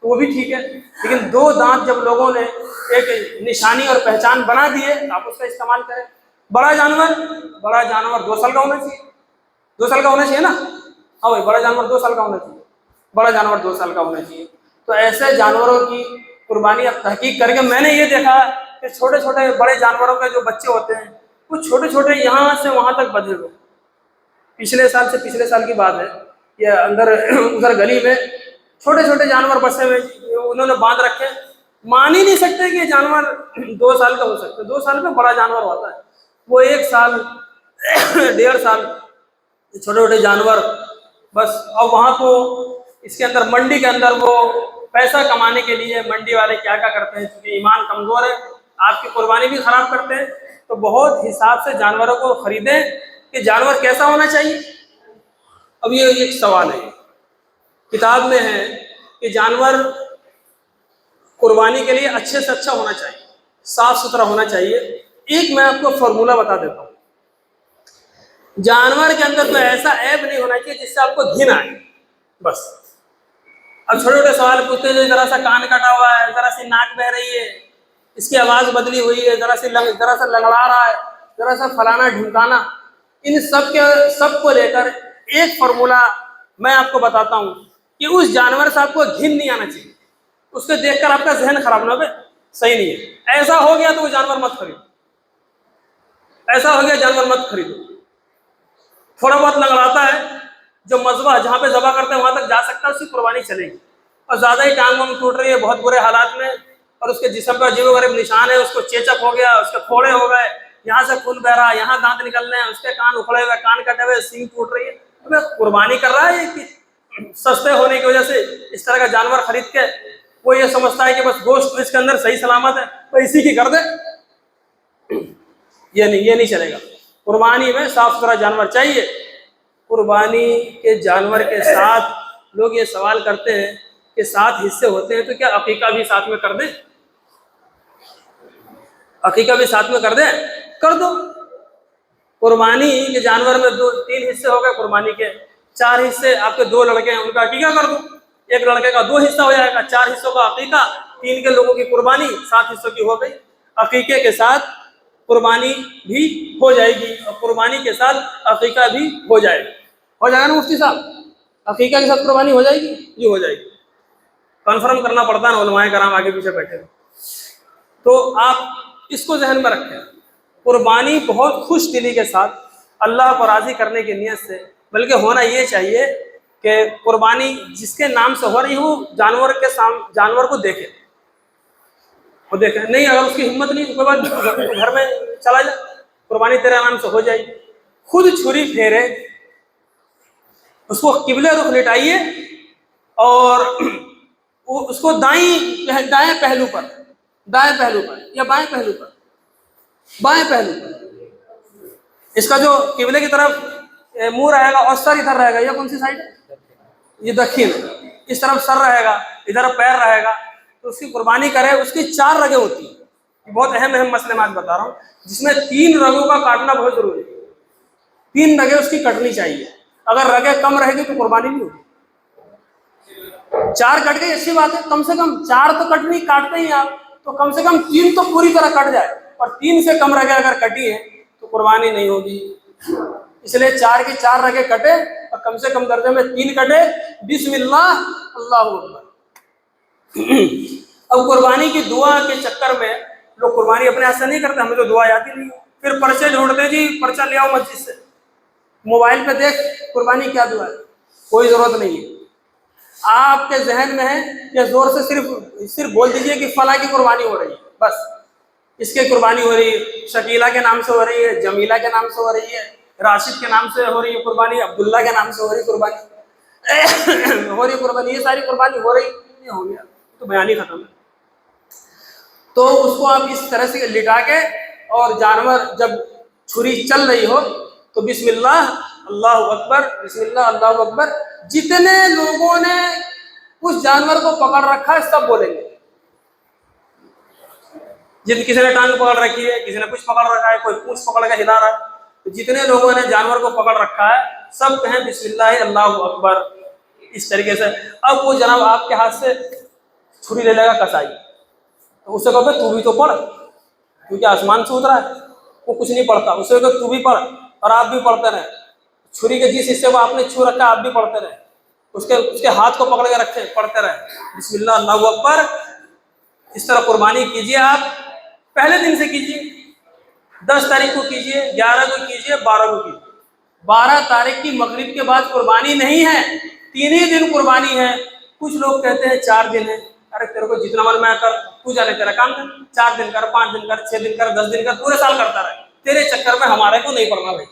तो वो भी ठीक है। लेकिन 2 दांत जब लोगों ने एक निशानी और पहचान बना दिए, आप उसका इस्तेमाल करें। बड़ा जानवर 2 साल का होना चाहिए, 2 साल का होना चाहिए ना। हाँ भाई, बड़ा जानवर 2 साल का होना चाहिए, बड़ा जानवर 2 साल का होना चाहिए। तो ऐसे जानवरों की कुर्बानी अब तहकीक करके मैंने ये देखा कि छोटे छोटे बड़े जानवरों के जो बच्चे होते हैं वो छोटे छोटे यहाँ से वहां तक बदले हुए। पिछले साल से पिछले साल की बात है, ये अंदर उधर गली में छोटे छोटे जानवर बसे हुए उन्होंने बांध रखे। मान ही नहीं सकते कि ये जानवर 2 साल का हो सकता है। 2 साल में बड़ा जानवर होता है, वो 1 साल 1.5 साल छोटे छोटे जानवर बस। और वहां को इसके अंदर मंडी के अंदर वो पैसा कमाने के लिए मंडी वाले क्या क्या करते हैं, क्योंकि ईमान कमजोर है, आपकी कुर्बानी भी खराब करते हैं। तो बहुत हिसाब से जानवरों को खरीदें कि जानवर कैसा होना चाहिए। अब ये एक सवाल है, किताब में है कि जानवर कुर्बानी के लिए अच्छे से अच्छा होना चाहिए, साफ सुथरा होना चाहिए। एक मैं आपको फॉर्मूला बता देता हूं। जानवर के अंदर तो ऐसा ऐब नहीं होना चाहिए जिससे आपको घिन आए, बस। अब छोटे छोटे सवाल पूछते हैं, जरा सा कान कटा हुआ है, जरा सी नाक बह रही है, इसकी आवाज बदली हुई है, जरा सा लंगड़ा रहा है, जरा सा फलाना ढुमकाना, इन सब को लेकर एक फॉर्मूला मैं आपको बताता हूं कि उस जानवर से आपको घिन नहीं आना चाहिए, उसको देखकर आपका जहन खराब ना हो, सही नहीं है। ऐसा हो गया तो वो जानवर मत खरीदो, ऐसा हो गया जानवर मत खरीदो। थोड़ा बहुत लंगड़ाता है, जो मजबा जहां पे जबा करते हैं वहां तक जा सकता है, उसकी कुर्बानी चलेगी। और ज्यादा ही टांग वांग टूट रही है बहुत बुरे हालात में, और उसके जिस्म पर अजीब गरीब निशान है, उसको चेचक हो गया, उसके फोड़े हो गए, यहाँ से खून बह रहा है, यहाँ दांत निकल रहे हैं, उसके कान उखड़े हुए, कान कटे हुए, सींग टूट रही है। तो कुर्बानी कर रहा है कि सस्ते होने की वजह से इस तरह का जानवर खरीद के वो ये समझता है कि बस गोश्त इसके अंदर सही सलामत है तो इसी की कर दे। ये नहीं चलेगा। कुर्बानी में साफ सुथरा जानवर चाहिए। कुर्बानी के जानवर के साथ लोग ये सवाल करते हैं कि 7 हिस्से होते हैं, तो क्या अकीका भी साथ में कर दें? अकीका भी साथ में कर दें? कर दो। कुर्बानी के जानवर में 3 हिस्से हो गए, कुर्बानी के 4 हिस्से। आपके 2 लड़के हैं, उनका अकीका कर दो। एक लड़के का 2 हिस्सा हो जाएगा, 4 हिस्सों का अकीका, 3 के लोगों की कुर्बानी, 7 हिस्सों की हो गई। अकीके के साथ कुर्बानी भी हो जाएगी और कुर्बानी के साथ अकीका भी हो जाएगा। हो जाएगा ना मुफ्ती साहब? अकीका के साथ कुर्बानी हो जाएगी? जी हो जाएगी। कन्फर्म करना पड़ता है ना, उलमाए कराम आगे पीछे बैठे। तो आप इसको जहन में रखें, कुर्बानी बहुत खुश दिली के साथ अल्लाह को राजी करने की नीयत से, बल्कि होना ये चाहिए कि कुर्बानी जिसके नाम से हो रही हो जानवर को देखे, वो देखे नहीं। अगर उसकी हिम्मत नहीं कोई बात, घर में चला जा, कुर्बानी तेरे नाम से हो जाएगी। खुद छुरी फेरे, उसको किबले रुख लिटाइए और उसको दाएं पहलू पर या बाएं पहलू पर, इसका जो किबले की तरफ मुंह रहेगा और सर इधर रहेगा, ये कौन सी साइड है? ये दक्षिण। इस तरफ सर रहेगा, इधर पैर रहेगा, तो उसकी कुर्बानी करे। उसकी 4 रगें होती हैं। बहुत अहम मसले मैं आज बता रहा हूँ, जिसमें 3 रगों का काटना बहुत जरूरी है। 3 रगें उसकी कटनी चाहिए। अगर रगें कम रहेगी तो कुर्बानी नहीं होगी। 4 कट गई अच्छी बात है, कम से कम 4 तो कटनी काटते ही आप, तो कम से कम 3 तो पूरी तरह कट जाए, और 3 से कम रगें अगर कटी है तो कुर्बानी नहीं होगी। इसलिए 4 की 4 रगें कटे और कम से कम दर्जे में 3 कटे। बिस्मिल्लाह अल्लाहु अकबर। अब कुर्बानी की दुआ के चक्कर में लोग कुर्बानी अपने हाथ से नहीं करते, हमें तो दुआ याद ही नहीं। फिर पर्चे ढूंढते, जी पर्चा ले आओ मस्जिद से, मोबाइल पे देख कुर्बानी क्या दुआ है। कोई जरूरत नहीं है। आपके जहन में है कि जोर से सिर्फ बोल दीजिए कि फला की कुर्बानी हो रही है, बस इसके कुर्बानी हो रही है, शकीला के नाम से हो रही है, जमीला के नाम से हो रही है, राशिद के नाम से हो रही है कुर्बानी, अब्दुल्ला के नाम से हो रही कुर्बानी हो रही कुर्बानी, ये सारी कुर्बानी हो रही नहीं, हो गया तो बयान ही खत्म है। तो उसको आप इस तरह से लिटा के, और जानवर जब छुरी चल रही हो तो बिस्मिल्लाह अल्लाहु अकबर, बिस्मिल्लाह अल्लाहु अकबर। जितने लोगों ने उस जानवर को पकड़ रखा है सब बोलेंगे। किसी ने टांग पकड़ रखी है, किसी ने कुछ पकड़ रखा है, कोई पूंछ पकड़ के हिला रहा है, तो जितने लोगों ने जानवर को पकड़ रखा है सब कहें बिस्मिल्लाह अल्लाहु अकबर, इस तरीके से। अब वो जनाब आपके हाथ से छुरी ले लेगा कसाई, तो उससे कहोगे तू भी तो पढ़, क्योंकि आसमान से उतरा है। वो कुछ नहीं पढ़ता, उससे कहोगे तू भी पढ़ और आप भी पढ़ते रहे। छुरी के जिस हिस्से को आपने छू रखा आप भी पढ़ते रहे, उसके हाथ को पकड़ के रखे, पढ़ते रहे बिस्मिल्लाह अल्लाहू अकबर। इस तरह कुर्बानी कीजिए, आप पहले दिन से कीजिए, 10 तारीख को कीजिए, 11 को कीजिए, 12 को कीजिए। 12 तारीख की मगरिब के बाद कुर्बानी नहीं है, 3 ही दिन कुर्बानी है। कुछ लोग कहते हैं 4 दिन है। अरे तेरे को जितना मन में कर, तू जाने तेरा काम कर, 4 दिन कर, 5 दिन कर, 6 दिन कर, 10 दिन कर, पूरे साल करता रहे। तेरे चक्कर में हमारे को नहीं पड़ना भाई।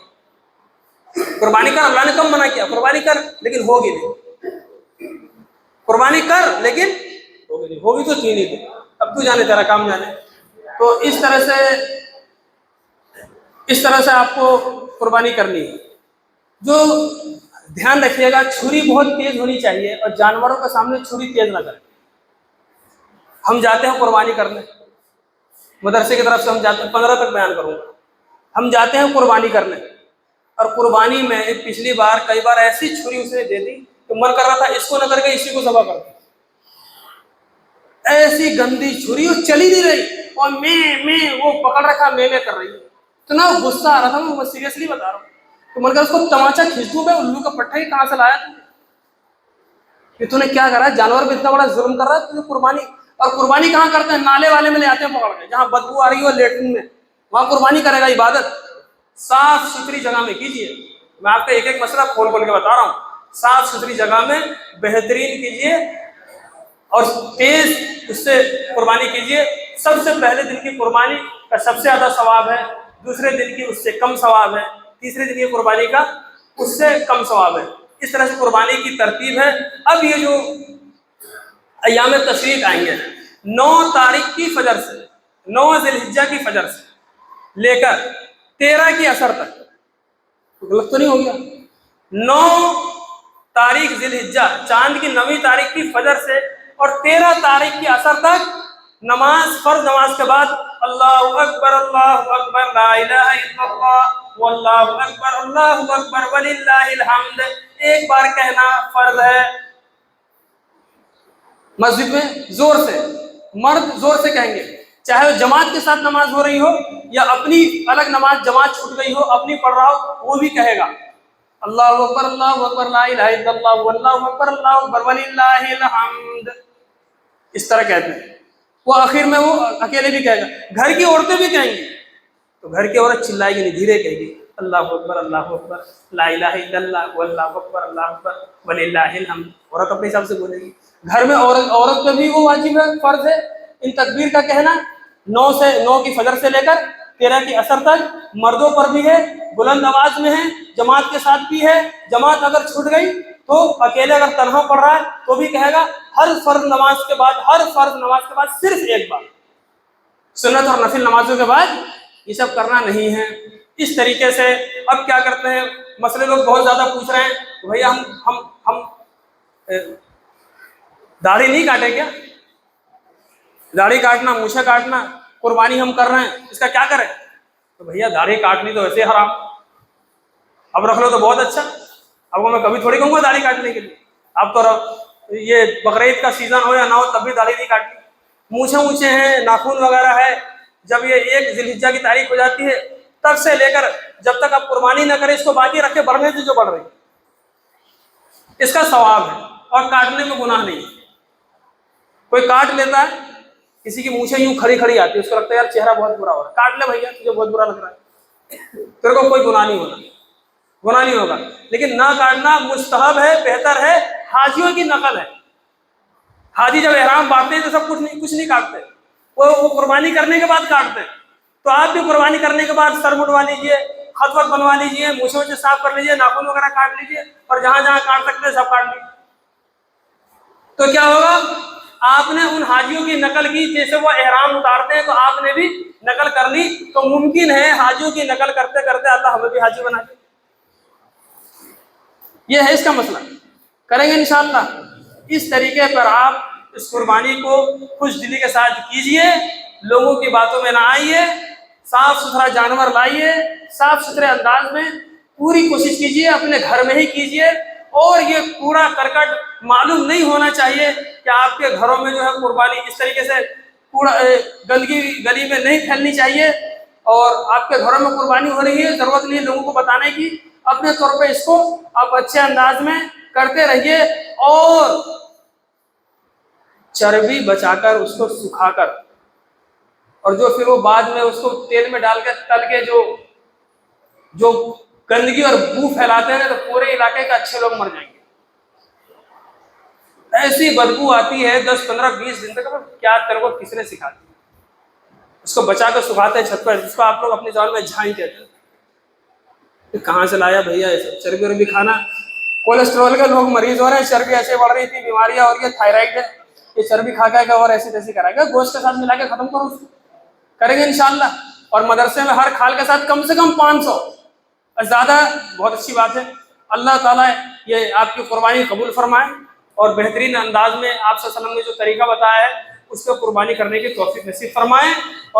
कुर्बानी कर, अल्लाह ने कब मना किया? कुर्बानी कर लेकिन होगी नहीं, कुर्बानी कर लेकिन होगी नहीं, होगी तो 3 ही दिन, अब तू जाने तेरा काम जाने। तो इस तरह से आपको कुर्बानी करनी है। जो ध्यान रखिएगा, छुरी बहुत तेज होनी चाहिए और जानवरों के सामने छुरी तेज ना करें। हम जाते हैं कुर्बानी करने, मदरसे की तरफ से हम जाते हैं, 15 तक बयान करूंगा। हम जाते हैं कुर्बानी करने और कुर्बानी में पिछली बार कई बार ऐसी छुरी उसने दे दी तो मन कर रहा था इसको न करके इसी को ज़बह कर दे। ऐसी गंदी छुरी, वो चली नहीं रही और मैं वो पकड़ रखा, मैं कर रही है। इतना गुस्सा आ रहा था, मैं सीरियसली बता रहा हूँ। तो मन कर उसको तमाचा खींच दूं मैं, उल्लू का पट्टा ही कहाँ से लाया तू? तूने क्या करा? जानवर पे इतना बड़ा जुल्म कर रहा है तुझे। कुर्बानी, और कुर्बानी कहाँ करते हैं? नाले वाले में ले आते हैं पकड़ के, जहाँ बदबू आ रही हो लेटरिन में, वहां कुर्बानी करेगा। इबादत साफ सुथरी जगह में कीजिए। मैं आपको एक एक मसला खोल खोल के बता रहा हूँ। साफ सुथरी जगह में बेहतरीन कीजिए और तेज उससे कुर्बानी कीजिए। सबसे पहले दिन की कुर्बानी का सबसे ज्यादा सवाब है, दूसरे दिन की उससे कम सवाब है, तीसरे दिन की कुर्बानी का उससे कम सवाब है। इस तरह से कुर्बानी की तरतीब है। अब ये जो अय्याम तशरीक आएंगे, 9 तारीख की फजर से, 9 ज़िलहिज्जा की फजर से लेकर 13 की असर तक, गलत तो नहीं हो गया? 9 तारीख ज़िलहिज्जा, चांद की 9वीं तारीख की फजर से और 13 तारीख की असर तक नमाज, फर्ज नमाज के बाद अल्लाहु अकबर ला इलाहा इल्लल्लाह वल्लाहु अकबर वलिल्लाहिल हम्द एक बार कहना फर्ज है। मस्जिद में जोर से, मर्द जोर से कहेंगे, चाहे वो जमात के साथ नमाज हो रही हो या अपनी अलग नमाज जमात छूट गई हो अपनी पढ़ रहा हो, वो भी कहेगा अल्लाहु अकबर ला इलाहा इल्लल्लाह वल्लाहु अकबर वलिल्लाहिल हम्द। इस तरह कहते हैं। वो आखिर में वो अकेले भी कहेगा। घर की औरतें भी कहेंगी, तो घर की औरत चिल्लाएगी नहीं, धीरे कहेगी अल्लाहु अकबर ला इलाहा इल्लल्लाह वल्लाहु अकबर वलिल्लाहिल हम्द। औरत अपने हिसाब से बोलेगी। घर में औरत पे भी वो वाजिब है, फर्ज है इन तकबीर का कहना। 9 की फजर से लेकर 13 की असर तक मर्दों पर भी है, बुलंद आवाज में है, जमात के साथ भी है। जमात अगर छूट गई तो अकेले अगर तन्हा पढ़ रहा है तो भी कहेगा। हर फर्ज नमाज के बाद सिर्फ एक बार, सुन्नत और नफिल नमाजों के बाद ये सब करना नहीं है। इस तरीके से अब क्या करते हैं, मसले लोग बहुत ज्यादा पूछ रहे हैं, तो भैया हम दाढ़ी नहीं काटे क्या? दाढ़ी काटना, मूछें काटना, कुर्बानी हम कर रहे हैं, इसका क्या करें? तो भैया दाढ़ी काटनी तो वैसे हराम, अब रख लो तो बहुत अच्छा। अब मैं कभी थोड़ी कहूँगा दाढ़ी काटने के लिए। अब तो ये बकरीद का सीजन हो या ना हो तब भी दाढ़ी नहीं काटनी। मूछे हैं, नाखून वगैरह है, जब ये 1 ज़िलहिज्जा की तारीख हो जाती है तब से लेकर जब तक आप कुर्बानी ना करें, इसको बाकी रखे बढ़ने से जो बढ़ रही, इसका सवाब है और काटने में गुनाह नहीं है। कोई काट लेता है, किसी की मूछें यूं खड़ी खड़ी आती है, उसको लगता है यार चेहरा बहुत बुरा हो रहा है, काट ले भैया, तुझे बहुत बुरा लग रहा है, तेरे को कोई गुनाह नहीं होगा। लेकिन ना काटना मुस्तहब है, बेहतर है। हाजियों की नकल है, हाजी जब एहराम बांधते हैं तो सब कुछ नहीं काटते, वो कुर्बानी करने के बाद काटते हैं। तो आप भी कुर्बानी करने के बाद सर मुड़वा लीजिए, खत बनवा लीजिए, मूछें साफ कर लीजिए, नाखून वगैरह काट लीजिए और जहां जहां काट सकते हैं सब काट लीजिए। तो क्या होगा, आपने उन हाजियों की नकल की, जैसे वो एहराम उतारते हैं तो आपने भी नकल कर ली। तो मुमकिन है हाजियों की नकल करते करते अल्लाह हमें भी हाजी बना दे। ये है इसका मसला, करेंगे इंशाअल्लाह। इस तरीके पर आप इस कुर्बानी को खुश दिली के साथ कीजिए, लोगों की बातों में ना आइए, साफ सुथरा जानवर लाइए, साफ सुथरे अंदाज में पूरी कोशिश कीजिए, अपने घर में ही कीजिए। और ये कूड़ा करकट मालूम नहीं होना चाहिए कि आपके घरों में जो है कुर्बानी इस तरीके से कूड़ा गंदगी गली में नहीं फैलनी चाहिए। और आपके घरों में कुर्बानी हो रही है, जरूरत नहीं है लोगों को बताने की, अपने तौर पे इसको आप अच्छे अंदाज में करते रहिए। और चर्बी बचाकर उसको सुखाकर, और जो फिर वो बाद में उसको तेल में डाल के तल के जो गंदगी और बू फैलाते हैं, तो पूरे इलाके के अच्छे लोग मर जाएंगे। ऐसी बदबू आती है 10, 15, 20 दिन तक। क्या तेरे को किसने सिखा दिया? उसको बचा कर सुखाते हैं छत पर, जिसको आप लोग अपनी जबान में झाई कहते हैं। तो कहाँ से लाया भैया ये सब चर्बी वर्बी खाना? कोलेस्ट्रॉल के लोग मरीज हो रहे हैं, चर्बी ऐसे बढ़ रही थी, बीमारियां हो रही है, थायराइड है, ये चर्बी खा खा के और ऐसी तैसी कराएगा। गोश्त के साथ मिला के खत्म करो उसको, करेंगे इंशाल्लाह। और मदरसे में हर खाल के साथ कम से कम 500 ज्यादा, बहुत अच्छी बात है। अल्लाह ताला ये आपकी कुर्बानी कबूल फरमाए और बेहतरीन अंदाज में आप सल्लल्लाहु अलैहि वसल्लम ने जो तरीका बताया है उस पर कुर्बानी करने की तौफीक नसीब फरमाए।